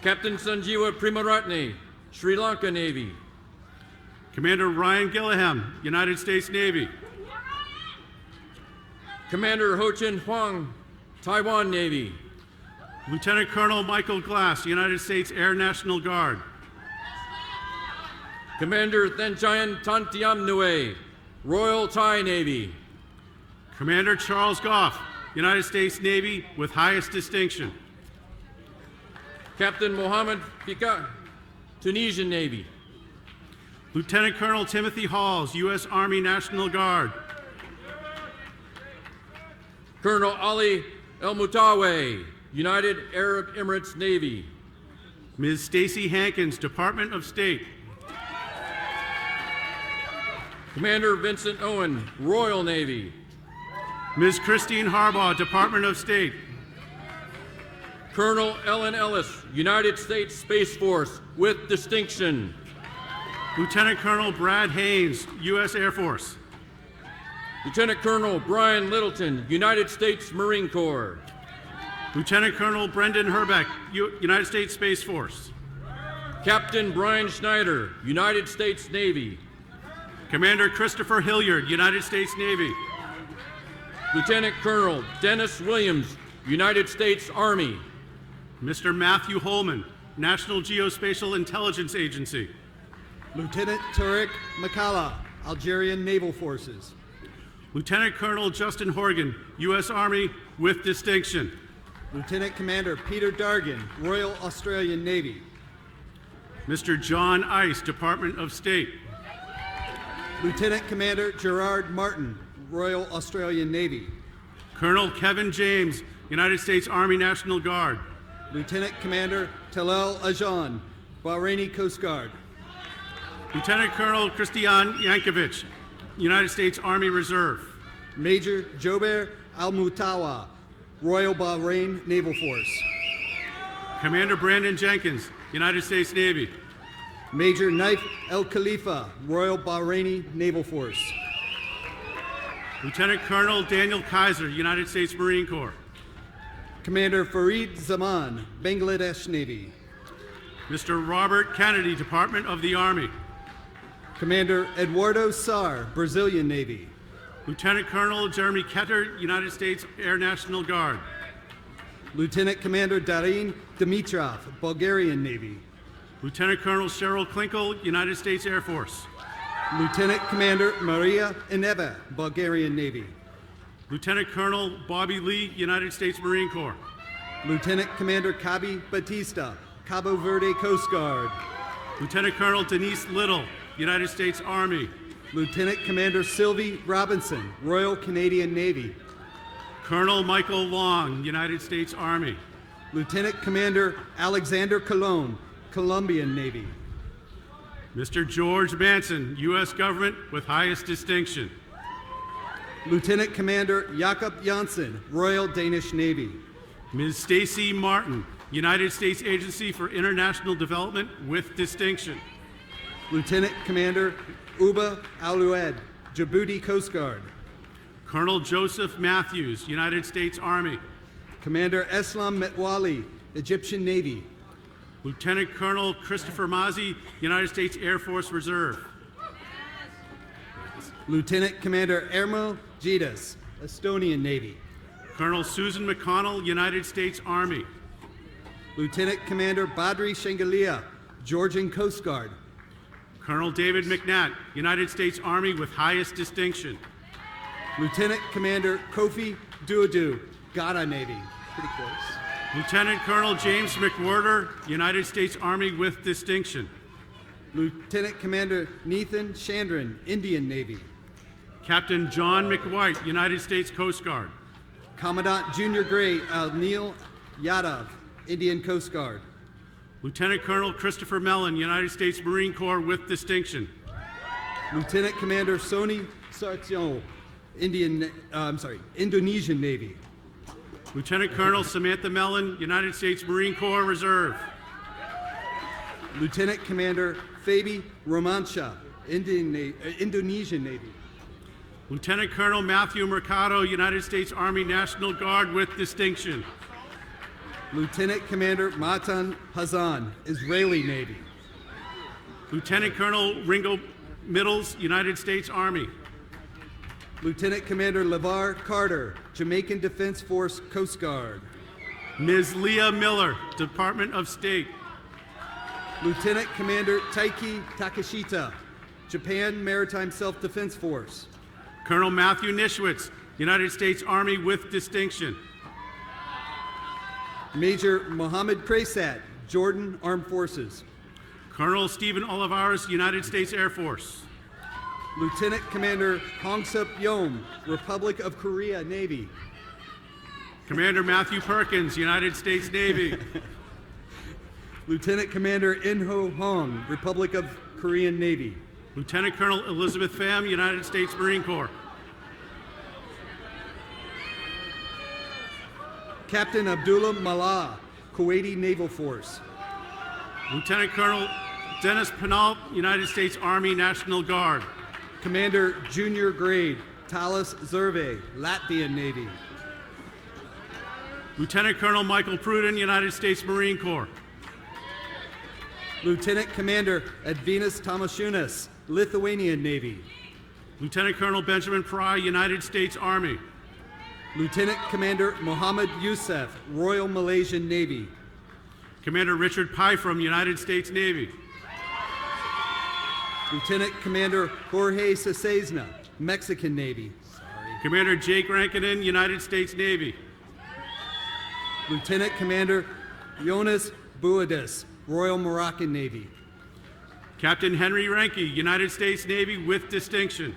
Captain Sanjeewa Primaratne, Sri Lanka Navy. Commander Ryan Gilliam, United States Navy. Commander Ho Chin Huang, Taiwan Navy. Lieutenant Colonel Michael Glass, United States Air National Guard. Commander Thenchayan Tantiamnue, Royal Thai Navy. Commander Charles Goff, United States Navy with highest distinction. Captain Mohammed Fika, Tunisian Navy. Lieutenant Colonel Timothy Halls, U.S. Army National Guard. Colonel Ali El Mutawe, United Arab Emirates Navy. Ms. Stacy Hankins, Department of State. Commander Vincent Owen, Royal Navy. Ms. Christine Harbaugh, Department of State. Colonel Ellen Ellis, United States Space Force, with distinction. Lieutenant Colonel Brad Haynes, U.S. Air Force. Lieutenant Colonel Brian Littleton, United States Marine Corps. Lieutenant Colonel Brendan Herbeck, United States Space Force. Captain Brian Schneider, United States Navy. Commander Christopher Hilliard, United States Navy. Lieutenant Colonel Dennis Williams, United States Army. Mr. Matthew Holman, National Geospatial Intelligence Agency. Lieutenant Tariq Makala, Algerian Naval Forces. Lieutenant Colonel Justin Horgan, U.S. Army with distinction. Lieutenant Commander Peter Dargan, Royal Australian Navy. Mr. John Ice, Department of State. Lieutenant Commander Gerard Martin, Royal Australian Navy. Colonel Kevin James, United States Army National Guard. Lieutenant Commander Talal Ajan, Bahraini Coast Guard. Lieutenant Colonel Christian Yankovic, United States Army Reserve. Major Jober Al-Mutawa, Royal Bahrain Naval Force. Commander Brandon Jenkins, United States Navy. Major Naif El Khalifa, Royal Bahraini Naval Force. Lieutenant Colonel Daniel Kaiser, United States Marine Corps. Commander Farid Zaman, Bangladesh Navy. Mr. Robert Kennedy, Department of the Army. Commander Eduardo Sar, Brazilian Navy. Lieutenant Colonel Jeremy Ketter, United States Air National Guard. Lieutenant Commander Darin Dimitrov, Bulgarian Navy. Lieutenant Colonel Cheryl Klinkle, United States Air Force. Lieutenant Commander Maria Ineva, Bulgarian Navy. Lieutenant Colonel Bobby Lee, United States Marine Corps. Lieutenant Commander Cabi Batista, Cabo Verde Coast Guard. Lieutenant Colonel Denise Little, United States Army. Lieutenant Commander Sylvie Robinson, Royal Canadian Navy. Colonel Michael Long, United States Army. Lieutenant Commander Alexander Colon, Colombian Navy. Mr. George Manson, U.S. Government with highest distinction. Lieutenant Commander Jakob Janssen, Royal Danish Navy. Ms. Stacy Martin, United States Agency for International Development with distinction. Lieutenant Commander Uba Aloued, Djibouti Coast Guard. Colonel Joseph Matthews, United States Army. Commander Eslam Metwali, Egyptian Navy. Lieutenant Colonel Christopher Mazzi, United States Air Force Reserve. Lieutenant Commander Ermo Gidas, Estonian Navy. Colonel Susan McConnell, United States Army. Lieutenant Commander Badri Shengalia, Georgian Coast Guard. Colonel David McNatt, United States Army with highest distinction. Lieutenant Commander Kofi Duadu, Ghana Navy. Pretty close. Lieutenant Colonel James McWhorter, United States Army with distinction. Lieutenant Commander Nathan Chandran, Indian Navy. Captain John McWhite, United States Coast Guard. Commandant Junior Grey Neil Yadav, Indian Coast Guard. Lieutenant Colonel Christopher Mellon, United States Marine Corps with distinction. Lieutenant Commander Sony Sartio, Indonesian Navy. Lieutenant Colonel Samantha Mellon, United States Marine Corps Reserve. Lieutenant Commander Fabi Romancha, Indonesian Navy. Lieutenant Colonel Matthew Mercado, United States Army National Guard with distinction. Lieutenant Commander Matan Hazan, Israeli Navy. Lieutenant Colonel Ringo Middles, United States Army. Lieutenant Commander LeVar Carter, Jamaican Defense Force Coast Guard. Ms. Leah Miller, Department of State. Lieutenant Commander Taiki Takashita, Japan Maritime Self-Defense Force. Colonel Matthew Nischwitz, United States Army with distinction. Major Mohammed Presat, Jordan Armed Forces. Colonel Stephen Olivares, United States Air Force. Lieutenant Commander Hong Sup Yom, Republic of Korea Navy. Commander Matthew Perkins, United States Navy. Lieutenant Commander In Ho Hong, Republic of Korean Navy. Lieutenant Colonel Elizabeth Pham, United States Marine Corps. Captain Abdullah Mallah, Kuwaiti Naval Force. Lieutenant Colonel Dennis Penal, United States Army National Guard. Commander Junior Grade Talis Zerve, Latvian Navy. Lieutenant Colonel Michael Pruden, United States Marine Corps. Lieutenant Commander Edvinas Tamashunas, Lithuanian Navy. Lieutenant Colonel Benjamin Pry, United States Army. Lieutenant Commander Mohammed Youssef, Royal Malaysian Navy. Commander Richard Pyfrom, United States Navy. Lieutenant Commander Jorge Cesena, Mexican Navy. Commander Jake Rankinen, United States Navy. Lieutenant Commander Jonas Buades, Royal Moroccan Navy. Captain Henry Renke, United States Navy with distinction.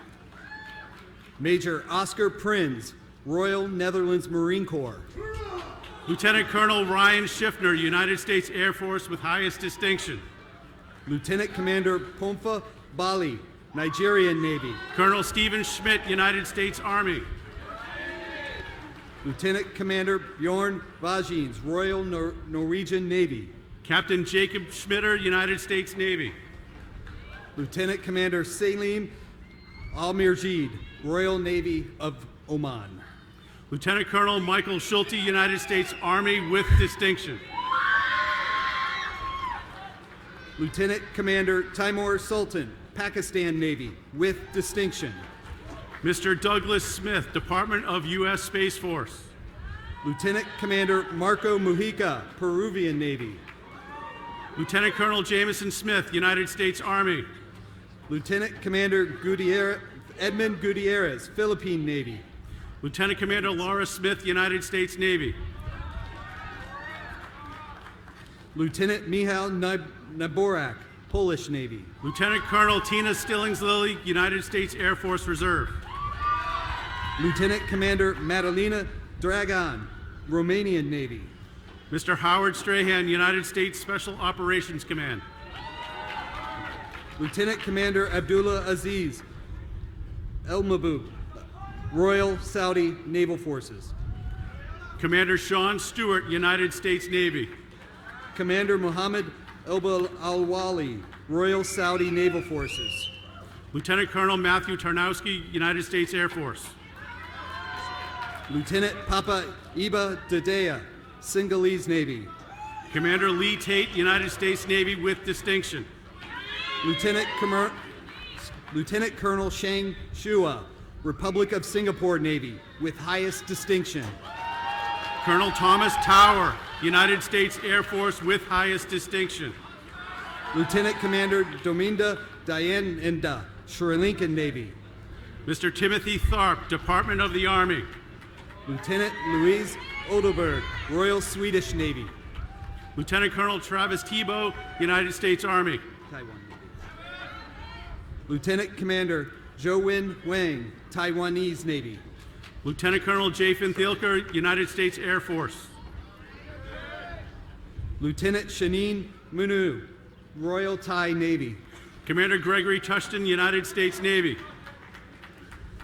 Major Oscar Prins, Royal Netherlands Marine Corps. Lieutenant Colonel Ryan Schiffner, United States Air Force with highest distinction. Lieutenant Commander Pomfa Bali, Nigerian Navy. Colonel Stephen Schmidt, United States Army. Lieutenant Commander Bjorn Vagins, Royal Norwegian Navy. Captain Jacob Schmitter, United States Navy. Lieutenant Commander Salim Al-Mirjid, Royal Navy of Oman. Lieutenant Colonel Michael Schulte, United States Army with distinction. Lieutenant Commander Timur Sultan, Pakistan Navy with distinction. Mr. Douglas Smith, Department of U.S. Space Force. Lieutenant Commander Marco Mujica, Peruvian Navy. Lieutenant Colonel Jameson Smith, United States Army. Lieutenant Commander Edmund Gutierrez, Philippine Navy. Lieutenant Commander Laura Smith, United States Navy. Lieutenant Michał Naborak, Polish Navy. Lieutenant Colonel Tina Stillings-Lilly, United States Air Force Reserve. Lieutenant Commander Madalina Dragan, Romanian Navy. Mr. Howard Strahan, United States Special Operations Command. Lieutenant Commander Abdullah Aziz El Mabou, Royal Saudi Naval Forces. Commander Sean Stewart, United States Navy. Commander Mohammed Al-Wali, Royal Saudi Naval Forces. Lieutenant Colonel Matthew Tarnowski, United States Air Force. Lieutenant Papa Iba Dadea, Sinhalese Navy. Commander Lee Tate, United States Navy with distinction. Lieutenant Colonel Shang Shua, Republic of Singapore Navy with highest distinction. Colonel Thomas Tower, United States Air Force with highest distinction. Lieutenant Commander Dominda Dayanenda, Sri Lankan Navy. Mr. Timothy Tharp, Department of the Army. Lieutenant Louise Odelberg, Royal Swedish Navy. Lieutenant Colonel Travis Tebow, United States Army. Taiwan Navy. Lieutenant Commander Jo-Win Wang, Taiwanese Navy. Lieutenant Colonel Jathan Thielker, United States Air Force. Lieutenant Shanine Munu, Royal Thai Navy. Commander Gregory Tushton, United States Navy.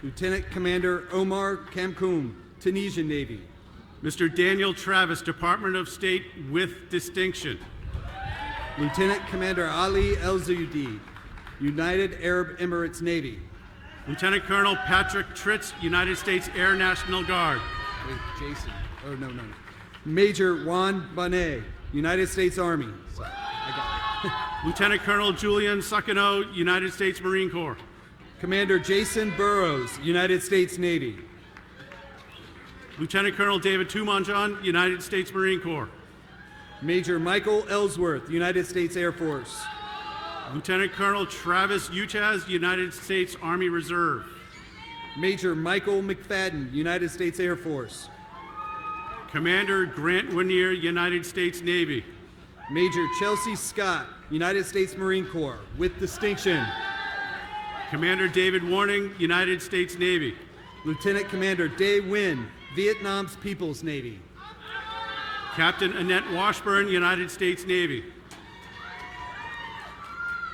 Lieutenant Commander Omar Kamkoum, Tunisian Navy. Mr. Daniel Travis, Department of State with distinction. Lieutenant Commander Ali El-Zudi, United Arab Emirates Navy. Lieutenant Colonel Patrick Tritz, United States Air National Guard. Wait, Jason. Oh, no. Major Juan Bonet, United States Army. Sorry, I got it. Lieutenant Colonel Julian Sakano, United States Marine Corps. Commander Jason Burrows, United States Navy. Lieutenant Colonel David Tumonjan, United States Marine Corps. Major Michael Ellsworth, United States Air Force. Lieutenant Colonel Travis Uchaz, United States Army Reserve. Major Michael McFadden, United States Air Force. Commander Grant Winier, United States Navy. Major Chelsea Scott, United States Marine Corps, with distinction. Commander David Warning, United States Navy. Lieutenant Commander Dae Win, Vietnam's People's Navy. Captain Annette Washburn, United States Navy.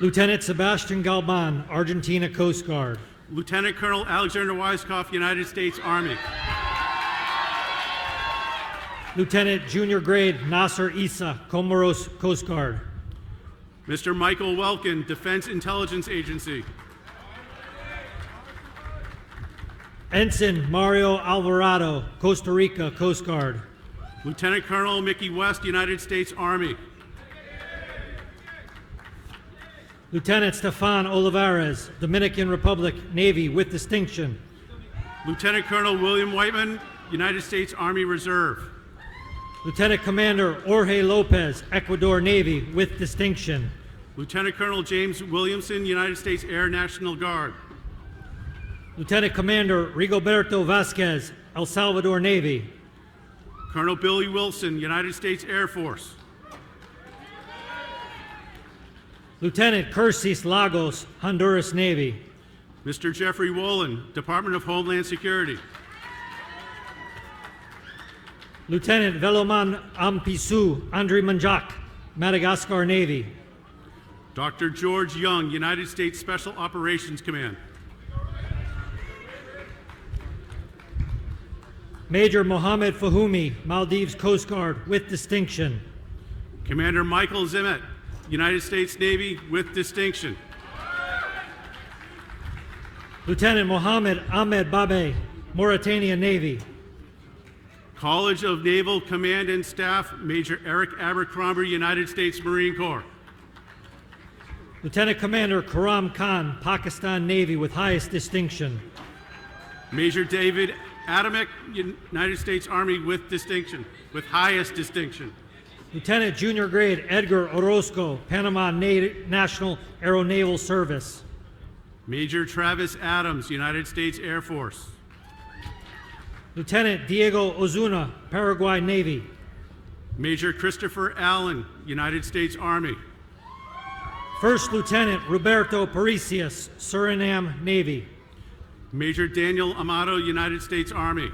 Lieutenant Sebastian Galban, Argentina Coast Guard. Lieutenant Colonel Alexander Weiskopf, United States Army. Lieutenant Junior Grade Nasser Issa, Comoros Coast Guard. Mr. Michael Welkin, Defense Intelligence Agency. Ensign Mario Alvarado, Costa Rica Coast Guard. Lieutenant Colonel Mickey West, United States Army. Lieutenant Stefan Olivares, Dominican Republic Navy with distinction. Lieutenant Colonel William Whiteman, United States Army Reserve. Lieutenant Commander Jorge Lopez, Ecuador Navy with distinction. Lieutenant Colonel James Williamson, United States Air National Guard. Lieutenant Commander Rigoberto Vasquez, El Salvador Navy. Colonel Billy Wilson, United States Air Force. Lieutenant Cursis Lagos, Honduras Navy. Mr. Jeffrey Wolin, Department of Homeland Security. Lieutenant Veloman Ampisu, Andre Manjak, Madagascar Navy. Dr. George Young, United States Special Operations Command. Major Mohammed Fahumi, Maldives Coast Guard with distinction. Commander Michael Zimet, United States Navy with distinction. Lieutenant Mohammed Ahmed Babe, Mauritania Navy. College of Naval Command and Staff, Major Eric Abercrombie, United States Marine Corps. Lieutenant Commander Karam Khan, Pakistan Navy with highest distinction. Major David Adamek, United States Army with distinction, with highest distinction. Lieutenant Junior Grade Edgar Orozco, Panama National Aeronaval Service. Major Travis Adams, United States Air Force. Lieutenant Diego Ozuna, Paraguay Navy. Major Christopher Allen, United States Army. First Lieutenant Roberto Parisius, Suriname Navy. Major Daniel Amato, United States Army.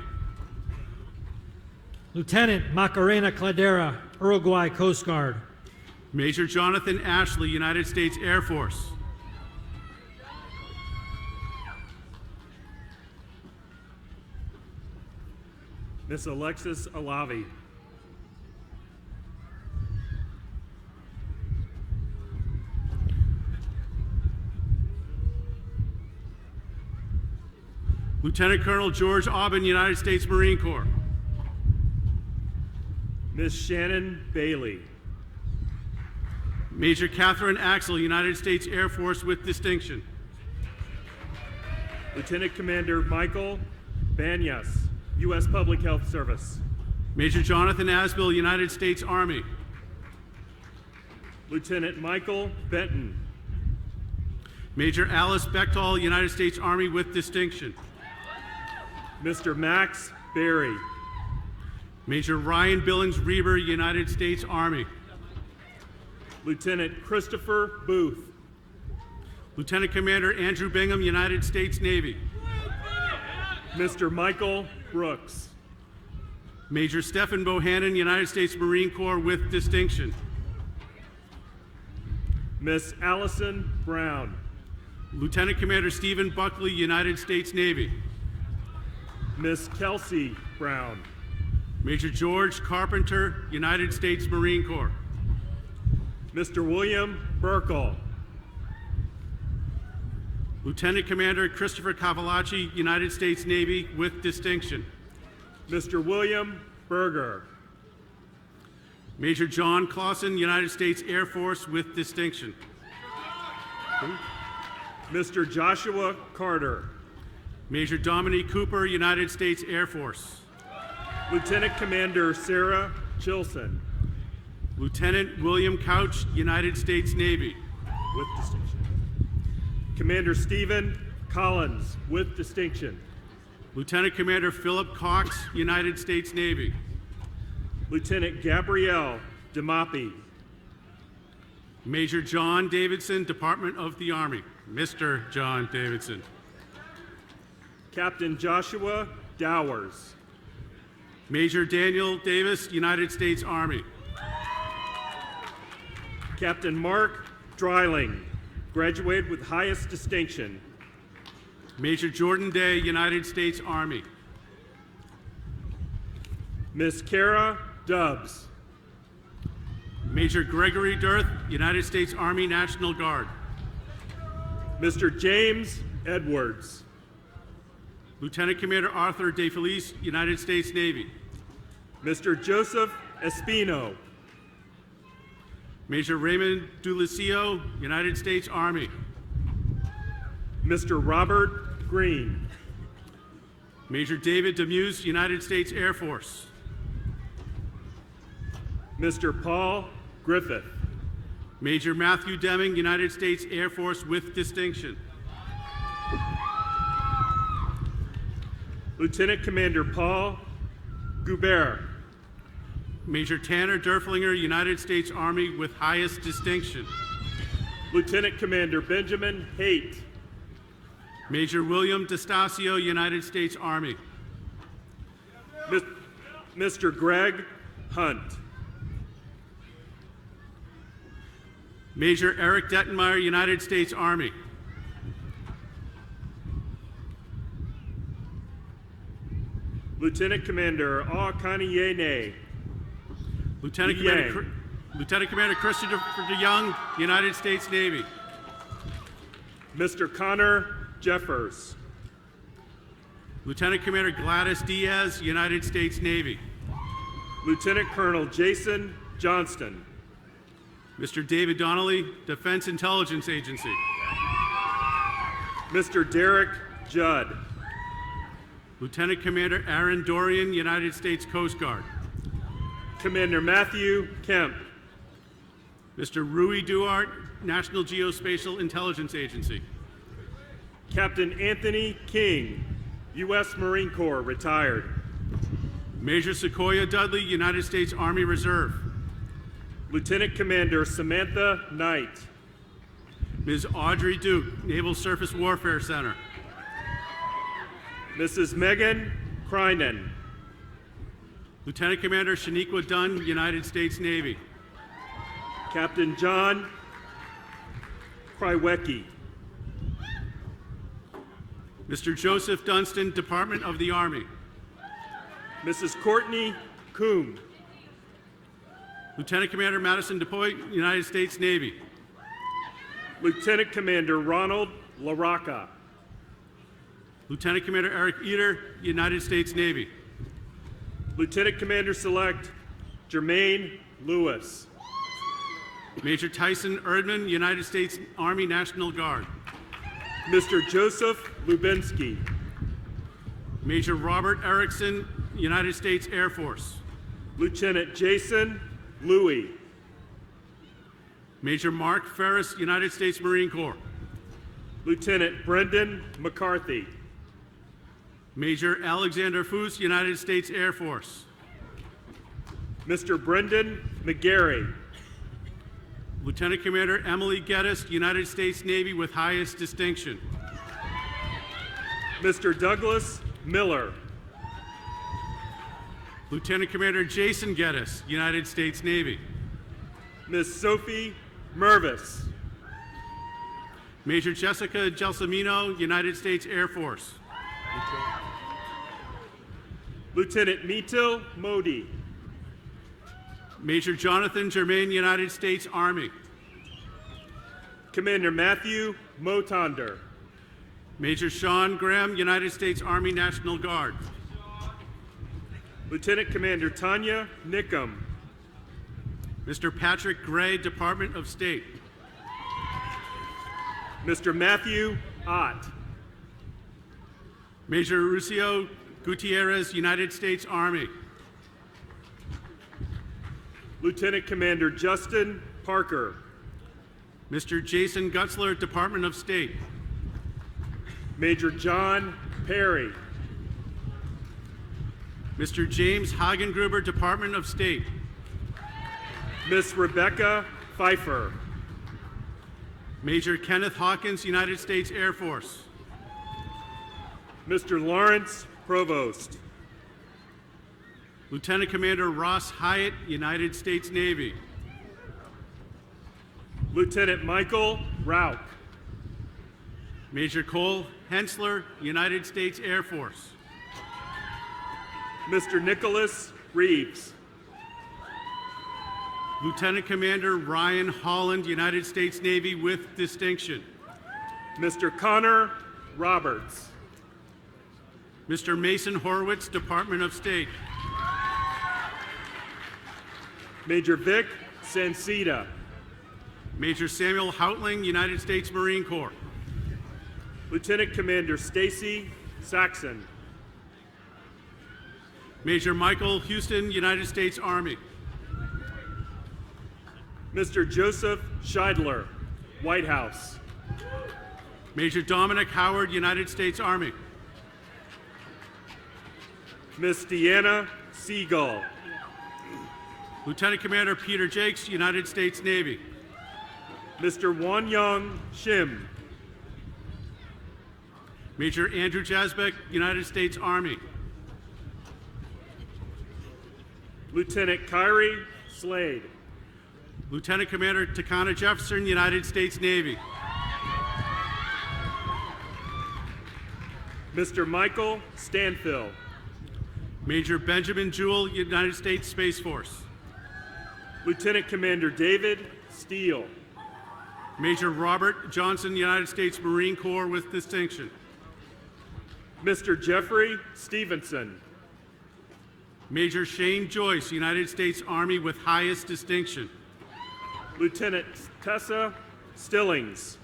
Lieutenant Macarena Cladera, Uruguay Coast Guard. Major Jonathan Ashley, United States Air Force. Miss Alexis Alavi. Lieutenant Colonel George Aubin, United States Marine Corps. Miss Shannon Bailey. Major Catherine Axel, United States Air Force with distinction. Lieutenant Commander Michael Banyas, U.S. Public Health Service. Major Jonathan Asbill, United States Army. Lieutenant Michael Benton. Major Alice Bechtel, United States Army with distinction. Mr. Max Berry. Major Ryan Billings Reber, United States Army. Lieutenant Christopher Booth. Lieutenant Commander Andrew Bingham, United States Navy. Mr. Michael Brooks. Major Stephen Bohannon, United States Marine Corps with distinction. Miss Allison Brown. Lieutenant Commander Stephen Buckley, United States Navy. Miss Kelsey Brown. Major George Carpenter, United States Marine Corps. Mr. William Burkle. Lieutenant Commander Christopher Cavalacci, United States Navy with distinction. Mr. William Berger. Major John Clausen, United States Air Force with distinction. Mr. Joshua Carter. Major Dominique Cooper, United States Air Force. Lieutenant Commander Sarah Chilson. Lieutenant William Couch, United States Navy. With distinction. Commander Stephen Collins, with distinction. Lieutenant Commander Philip Cox, United States Navy. Lieutenant Gabrielle DeMapi. Major John Davidson, Department of the Army. Mr. John Davidson. Captain Joshua Dowers. Major Daniel Davis, United States Army. Captain Mark Dreiling, graduated with highest distinction. Major Jordan Day, United States Army. Miss Kara Dubs. Major Gregory Dirth, United States Army National Guard. Mr. James Edwards. Lieutenant Commander Arthur De Felice, United States Navy. Mr. Joseph Espino. Major Raymond Dulicio, United States Army. Mr. Robert Green. Major David Demuse, United States Air Force. Mr. Paul Griffith. Major Matthew Deming, United States Air Force with distinction. Lieutenant Commander Paul Goubert. Major Tanner Derflinger, United States Army with highest distinction. Lieutenant Commander Benjamin Haight. Major William DeStasio, United States Army. Mr. Greg Hunt. Major Eric Dettenmeyer, United States Army. Lieutenant Commander Kanyene. Lieutenant Commander Christopher DeYoung, United States Navy. Mr. Connor Jeffers. Lieutenant Commander Gladys Diaz, United States Navy. Lieutenant Colonel Jason Johnston. Mr. David Donnelly, Defense Intelligence Agency. Mr. Derek Judd. Lieutenant Commander Aaron Dorian, United States Coast Guard. Commander Matthew Kemp. Mr. Rui Duarte, National Geospatial Intelligence Agency. Captain Anthony King, U.S. Marine Corps, retired. Major Sequoia Dudley, United States Army Reserve. Lieutenant Commander Samantha Knight. Ms. Audrey Duke, Naval Surface Warfare Center. Mrs. Megan Krynen. Lieutenant Commander Shaniqua Dunn, United States Navy. Captain John Krywecki. Mr. Joseph Dunstan, Department of the Army. Mrs. Courtney Coombe. Lieutenant Commander Madison DePoy, United States Navy. Lieutenant Commander Ronald LaRocca. Lieutenant Commander Eric Eder, United States Navy. Lieutenant Commander Select Jermaine Lewis. Major Tyson Erdman, United States Army National Guard. Mr. Joseph Lubinsky. Major Robert Erickson, United States Air Force. Lieutenant Jason Louie. Major Mark Ferris, United States Marine Corps. Lieutenant Brendan McCarthy. Major Alexander Foos, United States Air Force. Mr. Brendan McGarry. Lieutenant Commander Emily Geddes, United States Navy with highest distinction. Mr. Douglas Miller. Lieutenant Commander Jason Geddes, United States Navy. Ms. Sophie Mervis. Major Jessica Gelsomino, United States Air Force. Lieutenant Mitil Modi. Major Jonathan Germain, United States Army. Commander Matthew Motonder. Major Sean Graham, United States Army National Guard. Lieutenant Commander Tanya Nickum. Mr. Patrick Gray, Department of State. Mr. Matthew Ott. Major Lucio Gutierrez, United States Army. Lieutenant Commander Justin Parker. Mr. Jason Gutzler, Department of State. Major John Perry. Mr. James Hagengruber, Department of State. Miss Rebecca Pfeiffer. Major Kenneth Hawkins, United States Air Force. Mr. Lawrence Provost. Lieutenant Commander Ross Hyatt, United States Navy. Lieutenant Michael Rauch. Major Cole Hensler, United States Air Force. Mr. Nicholas Reeves. Lieutenant Commander Ryan Holland, United States Navy with distinction. Mr. Connor Roberts. Mr. Mason Horowitz, Department of State. Major Vic Sancida. Major Samuel Houtling, United States Marine Corps. Lieutenant Commander Stacy Saxon. Major Michael Houston, United States Army. Mr. Joseph Scheidler, White House. Major Dominic Howard, United States Army. Miss Deanna Seagull. Lieutenant Commander Peter Jakes, United States Navy. Mr. Won-Young Shim. Major Andrew Jasbeck, United States Army. Lieutenant Kyrie Slade. Lieutenant Commander Takana Jefferson, United States Navy. Mr. Michael Stanfill. Major Benjamin Jewell, United States Space Force. Lieutenant Commander David Steele. Major Robert Johnson, United States Marine Corps with distinction. Mr. Jeffrey Stevenson. Major Shane Joyce, United States Army with highest distinction. Lieutenant Tessa Stillings.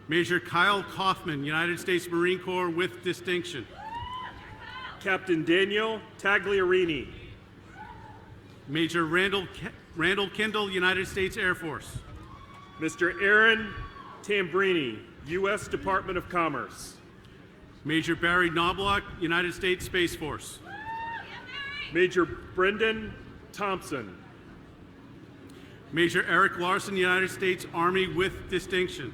Major Kyle Kaufman, United States Marine Corps with distinction. Captain Daniel Tagliarini. Major Randall Kindle, United States Air Force. Mr. Aaron Tambrini, U.S. Department of Commerce. Major Barry Knobloch, United States Space Force. Major Brendan Thompson. Major Eric Larson, United States Army with distinction.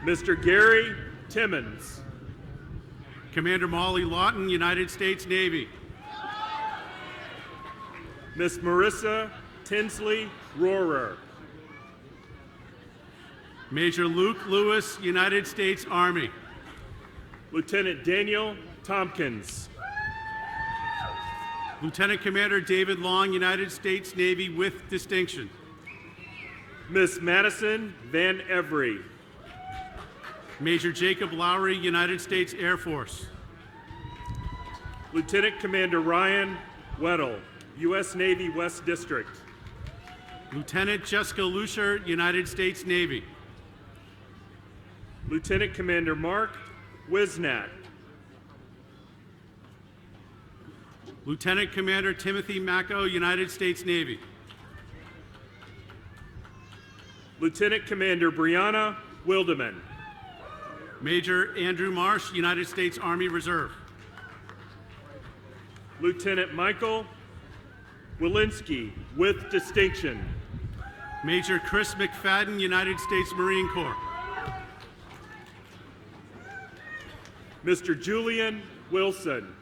Mr. Gary Timmons. Commander Molly Lawton, United States Navy. Miss Marissa Tinsley Rohrer. Major Luke Lewis, United States Army. Lieutenant Daniel Tompkins. Lieutenant Commander David Long, United States Navy with distinction. Miss Madison Van Every. Major Jacob Lowry, United States Air Force. Lieutenant Commander Ryan Weddle, U.S. Navy West District. Lieutenant Jessica Lucier, United States Navy. Lieutenant Commander Mark Wisnat. Lieutenant Commander Timothy Macko, United States Navy. Lieutenant Commander Brianna Wildeman. Major Andrew Marsh, United States Army Reserve. Lieutenant Michael Walensky with distinction. Major Chris McFadden, United States Marine Corps. Mr. Julian Wilson.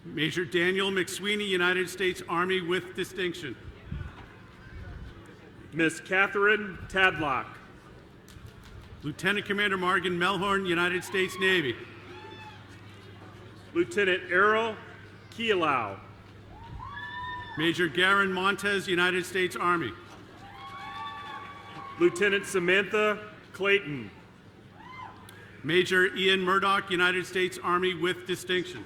Major Daniel McSweeney, United States Army with distinction. Miss Catherine Tadlock. Lieutenant Commander Morgan Melhorn, United States Navy. Lieutenant Errol Kielau. Major Garen Montez, United States Army. Lieutenant Samantha Clayton. Major Ian Murdoch, United States Army with distinction.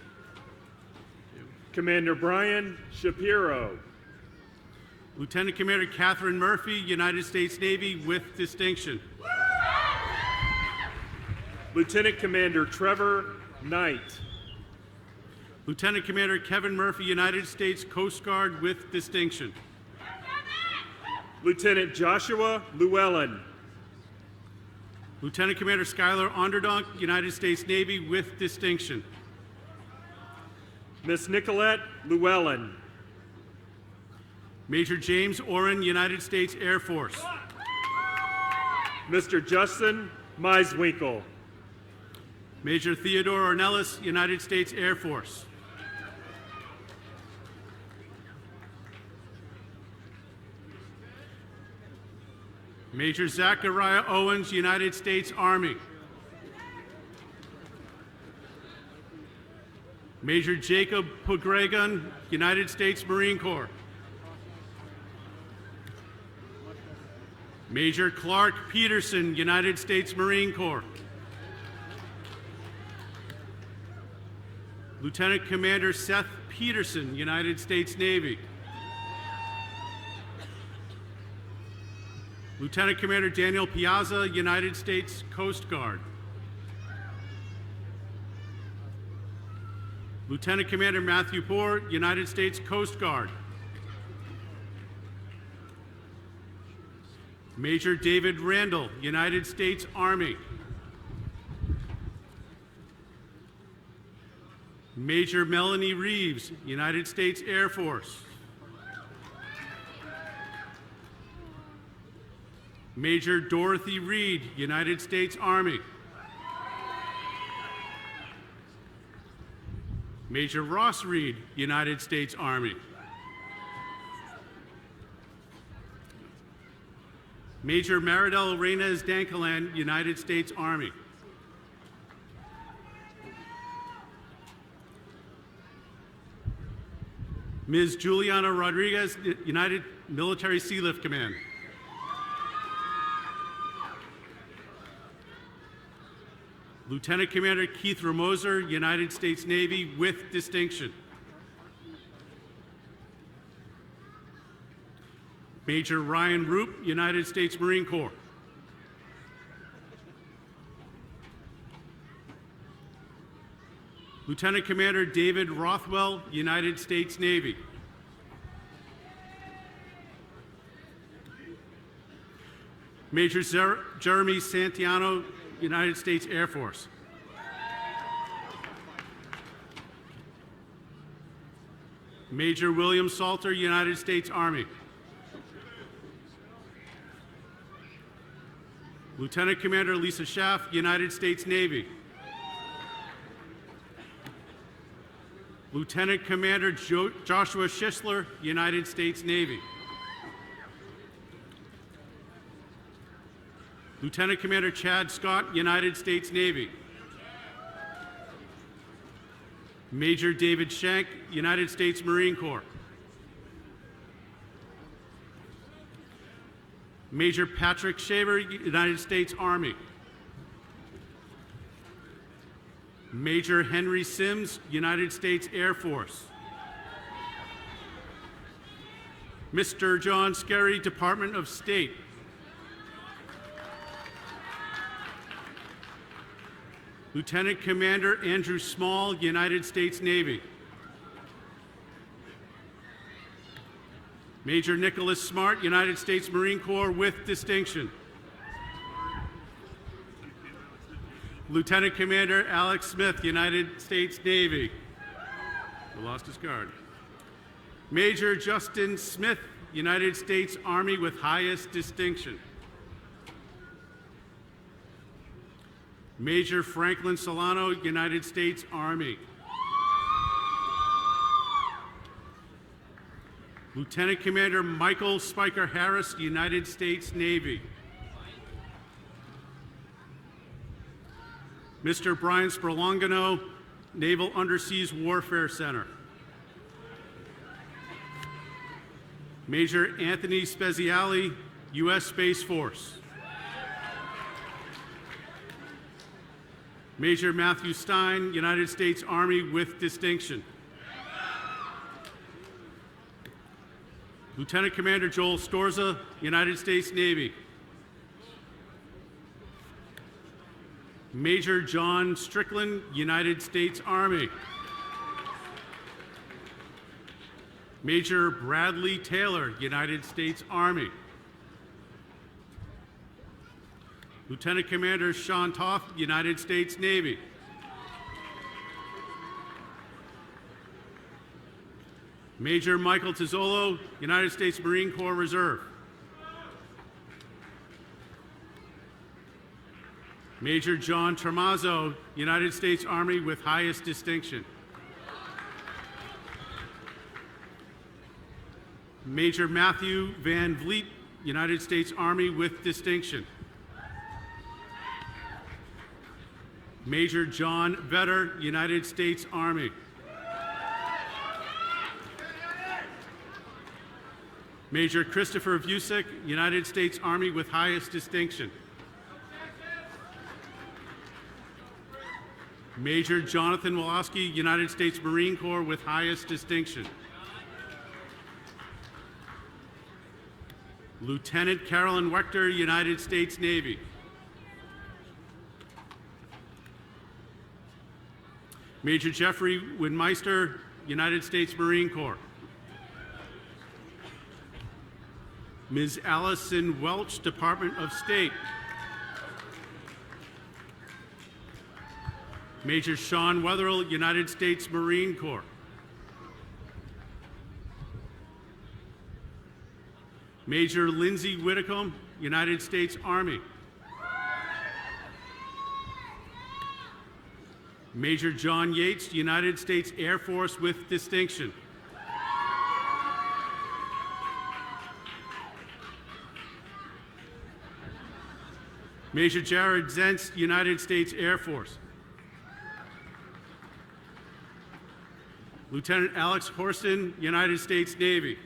Commander Brian Shapiro. Lieutenant Commander Catherine Murphy, United States Navy with distinction. Lieutenant Commander Trevor Knight. Lieutenant Commander Kevin Murphy, United States Coast Guard with distinction. Lieutenant Joshua Llewellyn. Lieutenant Commander Skylar Onderdonk, United States Navy with distinction. Miss Nicolette Llewellyn. Major James Oren, United States Air Force. Mr. Justin Meiswinkle. Major Theodore Ornelas, United States Air Force. Major Zachariah Owens, United States Army. Major Jacob Pogregon, United States Marine Corps. Major Clark Peterson, United States Marine Corps. Lieutenant Commander Seth Peterson, United States Navy. Lieutenant Commander Daniel Piazza, United States Coast Guard. Lieutenant Commander Matthew Poore, United States Coast Guard. Major David Randall, United States Army. Major Melanie Reeves, United States Air Force. Major Dorothy Reed, United States Army. Major Ross Reed, United States Army. Major Maridel Reynez Dankeland, United States Army. Ms. Juliana Rodriguez, United Military Sealift Command. Lieutenant Commander Keith Ramoser, United States Navy, with distinction. Major Ryan Roop, United States Marine Corps. Lieutenant Commander David Rothwell, United States Navy. Major Jeremy Santiano, United States Air Force. Major William Salter, United States Army. Lieutenant Commander Lisa Schaff, United States Navy. Lieutenant Commander Joshua Schisler, United States Navy. Lieutenant Commander Chad Scott, United States Navy. Major David Shank, United States Marine Corps. Major Patrick Shaver, United States Army. Major Henry Sims, United States Air Force. Mr. John Skerry, Department of State. Lieutenant Commander Andrew Small, United States Navy. Major Nicholas Smart, United States Marine Corps, with distinction. Lieutenant Commander Alex Smith, United States Navy. We lost his card. Major Justin Smith, United States Army, with highest distinction. Major Franklin Solano, United States Army. Lieutenant Commander Michael Spiker Harris, United States Navy. Mr. Brian Sprolongano, Naval Underseas Warfare Center. Major Anthony Speziali, U.S. Space Force. Major Matthew Stein, United States Army, with distinction. Lieutenant Commander Joel Storza, United States Navy. Major John Strickland, United States Army. Major Bradley Taylor, United States Army. Lieutenant Commander Sean Toth, United States Navy. Major Michael Tizzolo, United States Marine Corps Reserve. Major John Tremazzo, United States Army, with highest distinction. Major Matthew Van Vliet, United States Army, with distinction. Major John Vetter, United States Army. Major Christopher Vusick, United States Army, with highest distinction. Major Jonathan Wolosky, United States Marine Corps with highest distinction. Lieutenant Carolyn Wechter, United States Navy. Major Jeffrey Winmeister, United States Marine Corps. Ms. Allison Welch, Department of State. Major Sean Wetherill, United States Marine Corps. Major Lindsay Whitcomb, United States Army. Major John Yates, United States Air Force with distinction. Major Jared Zentz, United States Air Force. Lieutenant Alex Horston, United States Navy.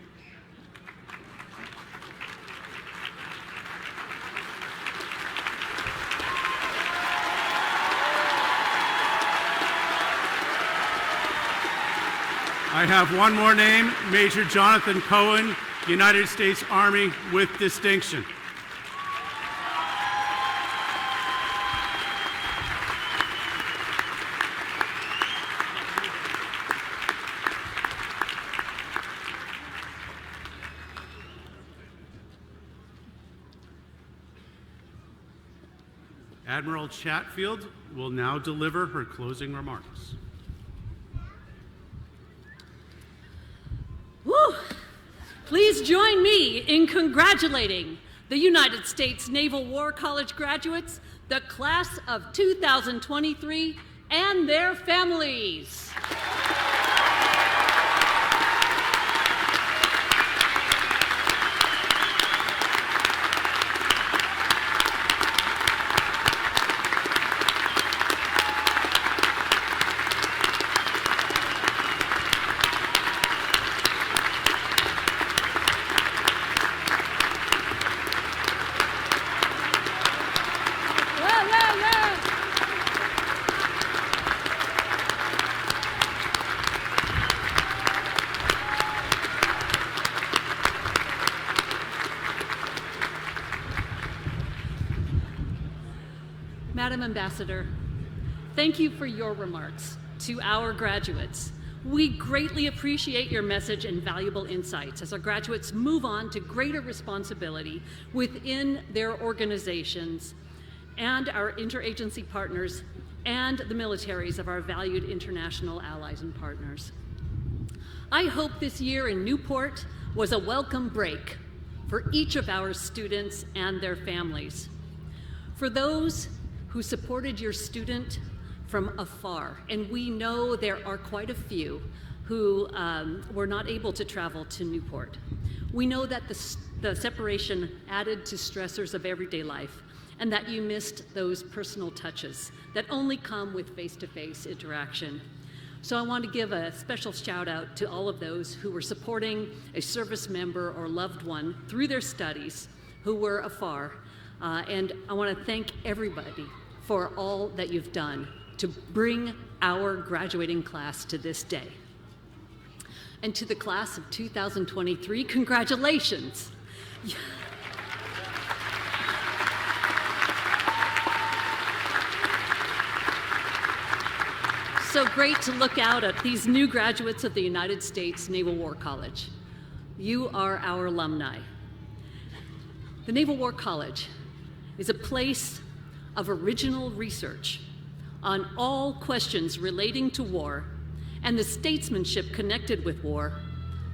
I have one more name, Major Jonathan Cohen, United States Army with distinction. Admiral Chatfield will now deliver her closing remarks. Woo! Please join me in congratulating the United States Naval War College graduates, the class of 2023, and their families. Madam Ambassador, thank you for your remarks to our graduates. We greatly appreciate your message and valuable insights as our graduates move on to greater responsibility within their organizations and our interagency partners and the militaries of our valued international allies and partners. I hope this year in Newport was a welcome break for each of our students and their families. For those who supported your student from afar, and we know there are quite a few who were not able to travel to Newport. We know that the separation added to stressors of everyday life, and that you missed those personal touches that only come with face-to-face interaction. So I want to give a special shout out to all of those who were supporting a service member or loved one through their studies who were afar. And I want to thank everybody for all that you've done to bring our graduating class to this day. And to the class of 2023, congratulations. So great to look out at these new graduates of the United States Naval War College. You are our alumni. The Naval War College is a place of original research on all questions relating to war and the statesmanship connected with war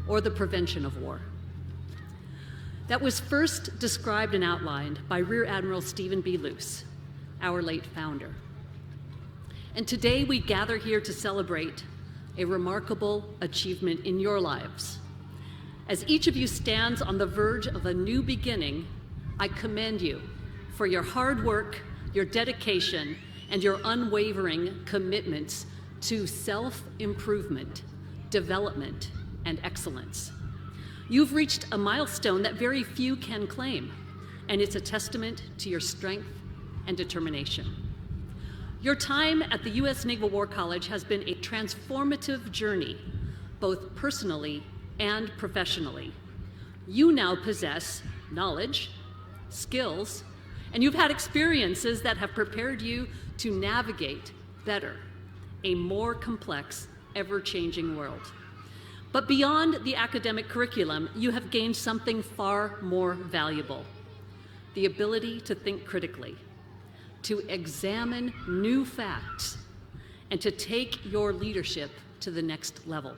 or the prevention of war. That was first described and outlined by Rear Admiral Stephen B. Luce, our late founder. And today we gather here to celebrate a remarkable achievement in your lives. As each of you stands on the verge of a new beginning, I commend you for your hard work, your dedication, and your unwavering commitments to self-improvement, development, and excellence. You've reached a milestone that very few can claim, and it's a testament to your strength and determination. Your time at the U.S. Naval War College has been a transformative journey, both personally and professionally. You now possess knowledge, skills, and you've had experiences that have prepared you to navigate better a more complex, ever-changing world. But beyond the academic curriculum, you have gained something far more valuable: the ability to think critically, to examine new facts, and to take your leadership to the next level.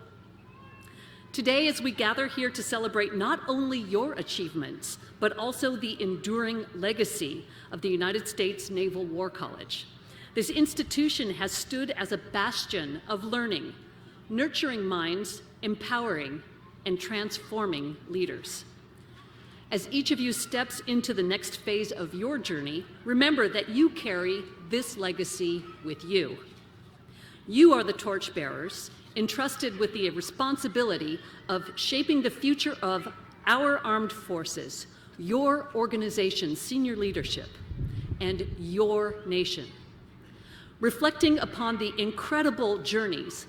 Today, as we gather here to celebrate not only your achievements, but also the enduring legacy of the United States Naval War College, this institution has stood as a bastion of learning, nurturing minds, empowering, and transforming leaders. As each of you steps into the next phase of your journey, remember that you carry this legacy with you. You are the torchbearers entrusted with the responsibility of shaping the future of our armed forces, your organization's senior leadership, and your nation. Reflecting upon the incredible journeys,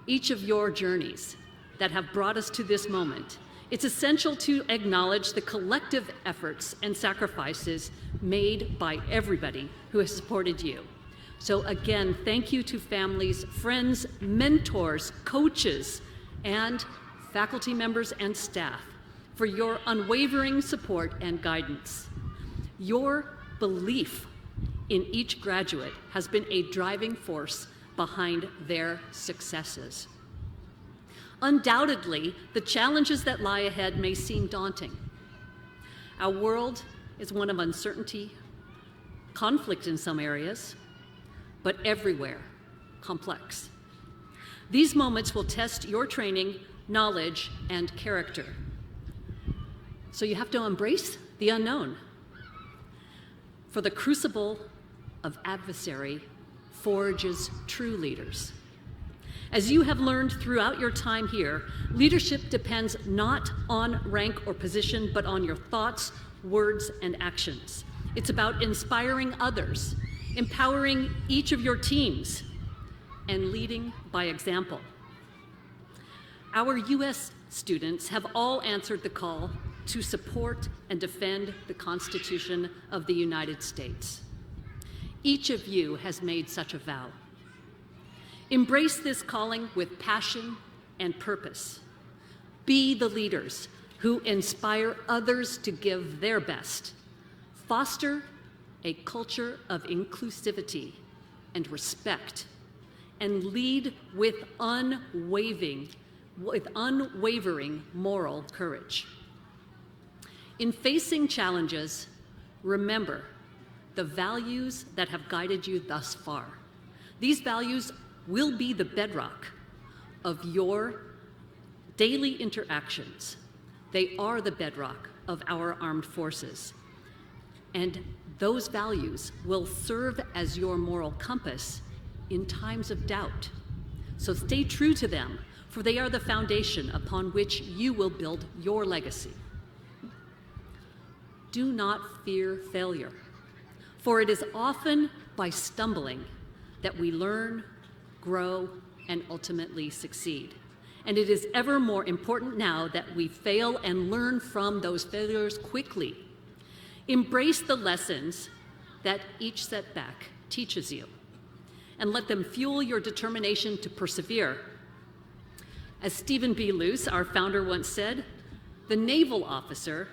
each of your journeys that have brought us to this moment, it's essential to acknowledge the collective efforts and sacrifices made by everybody who has supported you. So again, thank you to families, friends, mentors, coaches, and faculty members and staff for your unwavering support and guidance. Your belief in each graduate has been a driving force behind their successes. Undoubtedly, the challenges that lie ahead may seem daunting. Our world is one of uncertainty, conflict in some areas, but everywhere complex. These moments will test your training, knowledge, and character. So you have to embrace the unknown. For the crucible of adversary forges true leaders. As you have learned throughout your time here, leadership depends not on rank or position, but on your thoughts, words, and actions. It's about inspiring others, empowering each of your teams, and leading by example. Our U.S. students have all answered the call to support and defend the Constitution of the United States. Each of you has made such a vow. Embrace this calling with passion and purpose. Be the leaders who inspire others to give their best. Foster a culture of inclusivity and respect, and lead with unwavering moral courage. In facing challenges, remember the values that have guided you thus far. These values will be the bedrock of your daily interactions. They are the bedrock of our armed forces. And those values will serve as your moral compass in times of doubt. So stay true to them, for they are the foundation upon which you will build your legacy. Do not fear failure, for it is often by stumbling that we learn, grow, and ultimately succeed. And it is ever more important now that we fail and learn from those failures quickly. Embrace the lessons that each setback teaches you, and let them fuel your determination to persevere. As Stephen B. Luce, our founder, once said, the naval officer,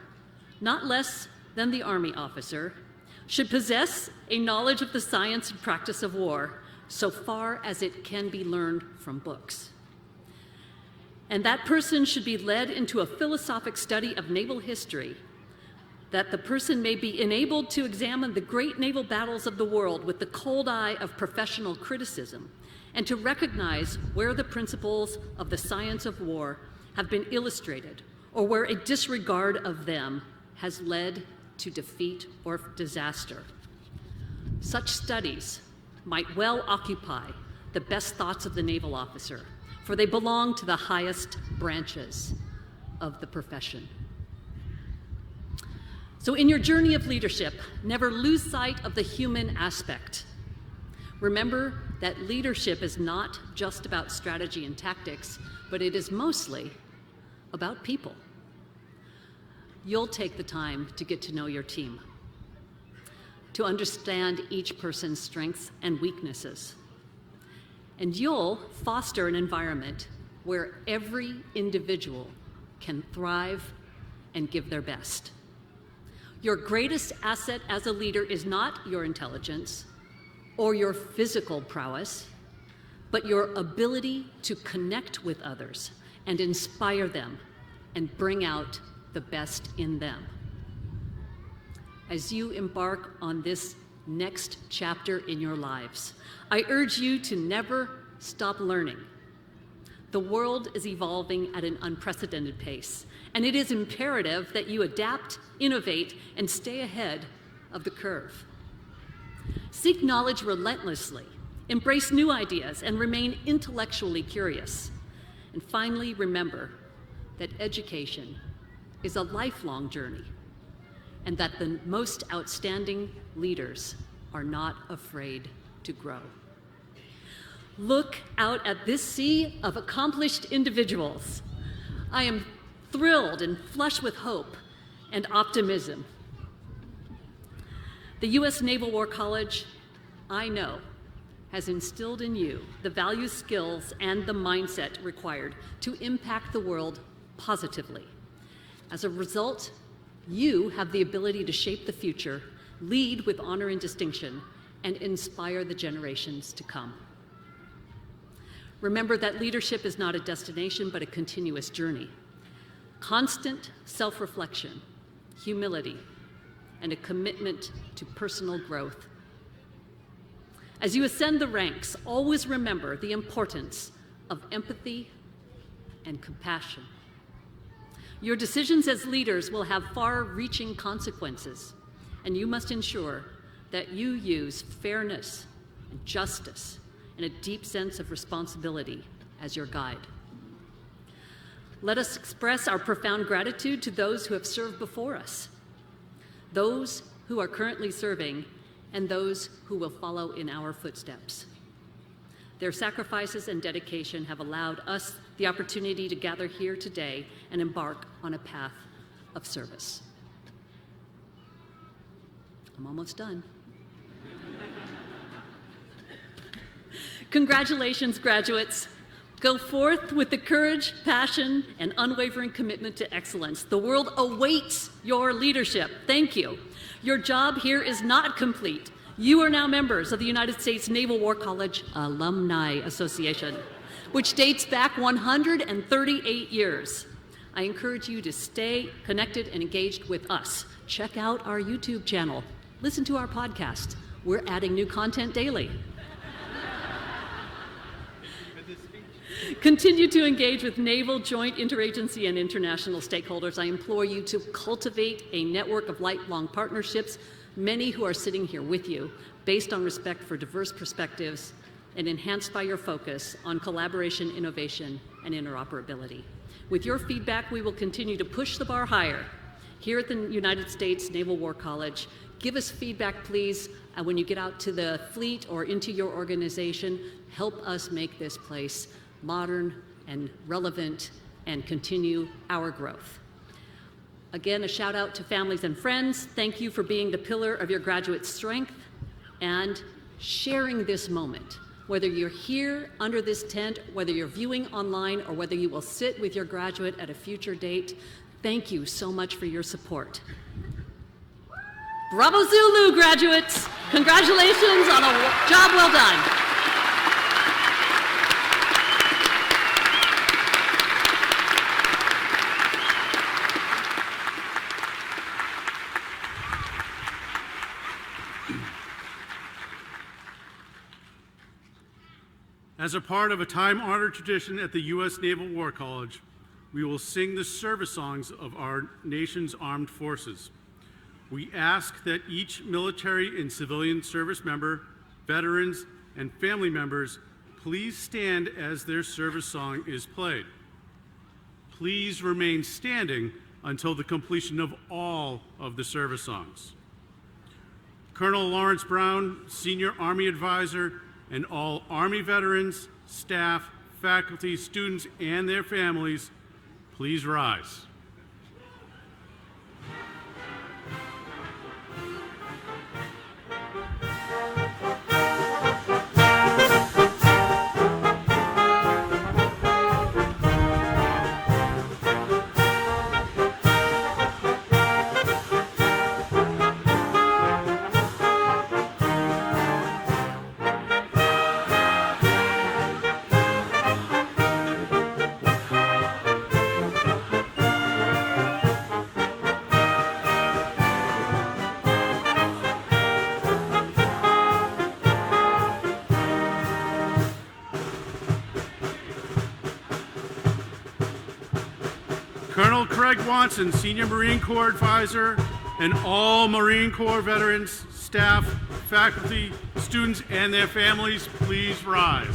not less than the Army officer, should possess a knowledge of the science and practice of war so far as it can be learned from books. And that person should be led into a philosophic study of naval history, that the person may be enabled to examine the great naval battles of the world with the cold eye of professional criticism, and to recognize where the principles of the science of war have been illustrated, or where a disregard of them has led to defeat or disaster. Such studies might well occupy the best thoughts of the naval officer, for they belong to the highest branches of the profession. So in your journey of leadership, never lose sight of the human aspect. Remember that leadership is not just about strategy and tactics, but it is mostly about people. You'll take the time to get to know your team, to understand each person's strengths and weaknesses. And you'll foster an environment where every individual can thrive and give their best. Your greatest asset as a leader is not your intelligence or your physical prowess, but your ability to connect with others and inspire them and bring out the best in them. As you embark on this next chapter in your lives, I urge you to never stop learning. The world is evolving at an unprecedented pace, and it is imperative that you adapt, innovate, and stay ahead of the curve. Seek knowledge relentlessly, embrace new ideas, and remain intellectually curious. And finally, remember that education is a lifelong journey, and that the most outstanding leaders are not afraid to grow. Look out at this sea of accomplished individuals. I am thrilled and flush with hope and optimism. The U.S. Naval War College, I know, has instilled in you the values, skills, and the mindset required to impact the world positively. As a result, you have the ability to shape the future, lead with honor and distinction, and inspire the generations to come. Remember that leadership is not a destination, but a continuous journey. Constant self-reflection, humility, and a commitment to personal growth. As you ascend the ranks, always remember the importance of empathy and compassion. Your decisions as leaders will have far-reaching consequences, and you must ensure that you use fairness and justice and a deep sense of responsibility as your guide. Let us express our profound gratitude to those who have served before us, those who are currently serving, and those who will follow in our footsteps. Their sacrifices and dedication have allowed us the opportunity to gather here today and embark on a path of service. I'm almost done. Congratulations, graduates. Go forth with the courage, passion, and unwavering commitment to excellence. The world awaits your leadership. Thank you. Your job here is not complete. You are now members of the United States Naval War College Alumni Association, which dates back 138 years. I encourage you to stay connected and engaged with us. Check out our YouTube channel. Listen to our podcast. We're adding new content daily. Continue to engage with naval, joint, interagency, and international stakeholders. I implore you to cultivate a network of lifelong partnerships, many who are sitting here with you, based on respect for diverse perspectives and enhanced by your focus on collaboration, innovation, and interoperability. With your feedback, we will continue to push the bar higher. Here at the United States Naval War College, give us feedback, please, when you get out to the fleet or into your organization. Help us make this place modern and relevant and continue our growth. Again, a shout out to families and friends. Thank you for being the pillar of your graduate strength and sharing this moment. Whether you're here under this tent, whether you're viewing online, or whether you will sit with your graduate at a future date, thank you so much for your support. Bravo Zulu, graduates! Congratulations on a job well done. As a part of a time-honored tradition at the U.S. Naval War College, we will sing the service songs of our nation's armed forces. We ask that each military and civilian service member, veterans, and family members please stand as their service song is played. Please remain standing until the completion of all of the service songs. Colonel Lawrence Brown, Senior Army Advisor, and all Army veterans, staff, faculty, students, and their families, please rise. Colonel Craig Watson, Senior Marine Corps Advisor, and all Marine Corps veterans, staff, faculty, students, and their families, please rise.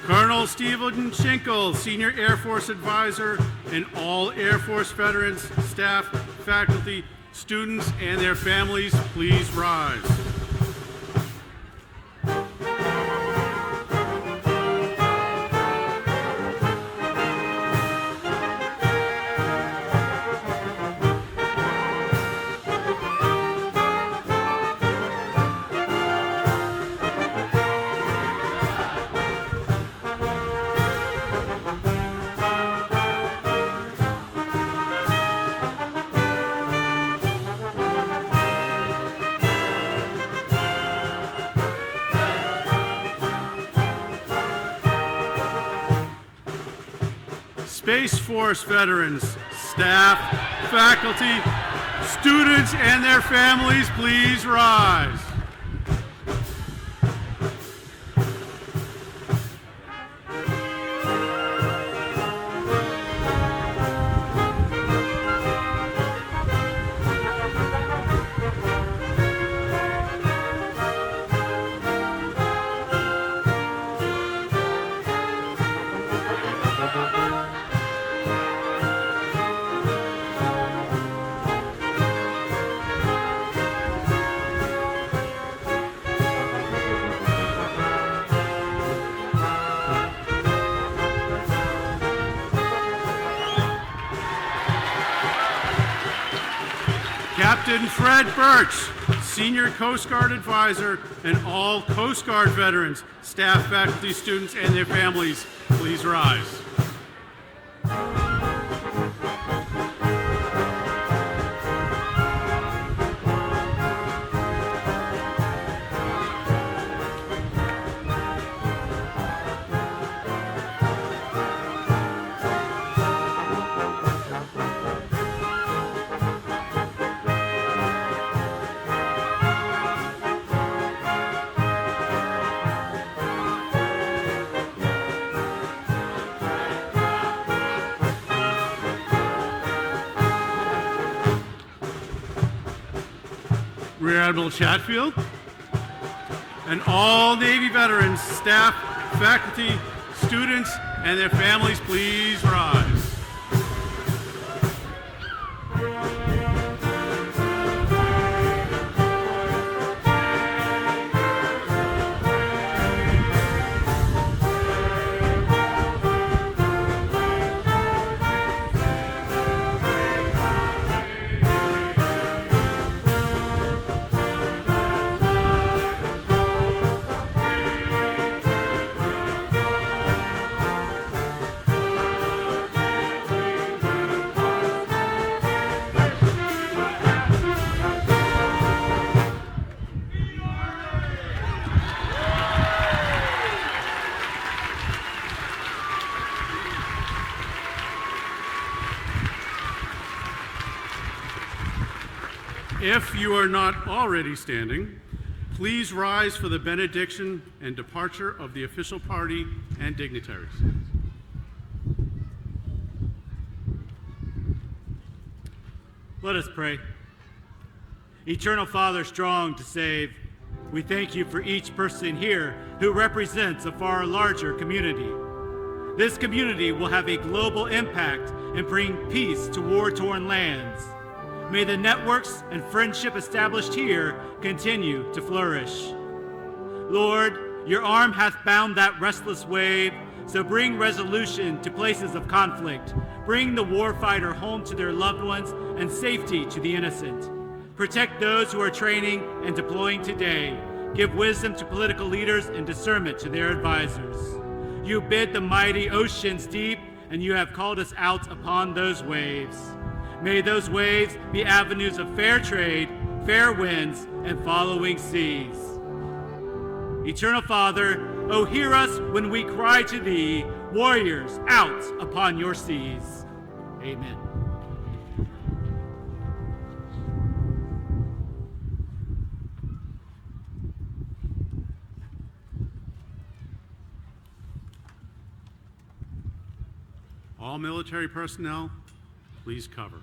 Colonel Stephen Schinkel, Senior Air Force Advisor, and all Air Force veterans, staff, faculty, students, and their families, please rise. Space Force veterans, staff, faculty, students, and their families, please rise. Captain Fred Birch, Senior Coast Guard Advisor, and all Coast Guard veterans, staff, faculty, students, and their families, please rise. Rear Admiral Chatfield, and all Navy veterans, staff, faculty, students, and their families, please rise. If you are not already standing, please rise for the benediction and departure of the official party and dignitaries. Let us pray. Eternal Father, strong to save, we thank you for each person here who represents a far larger community. This community will have a global impact and bring peace to war-torn lands. May the networks and friendship established here continue to flourish. Lord, your arm hath bound that restless wave, so bring resolution to places of conflict. Bring the warfighter home to their loved ones and safety to the innocent. Protect those who are training and deploying today. Give wisdom to political leaders and discernment to their advisors. You bid the mighty oceans deep, and you have called us out upon those waves. May those waves be avenues of fair trade, fair winds, and following seas. Eternal Father, oh, hear us when we cry to thee, warriors out upon your seas. Amen. All military personnel, please cover.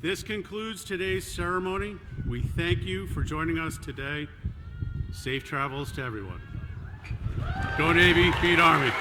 This concludes today's ceremony. We thank you for joining us today. Safe travels to everyone. Go Navy, beat Army.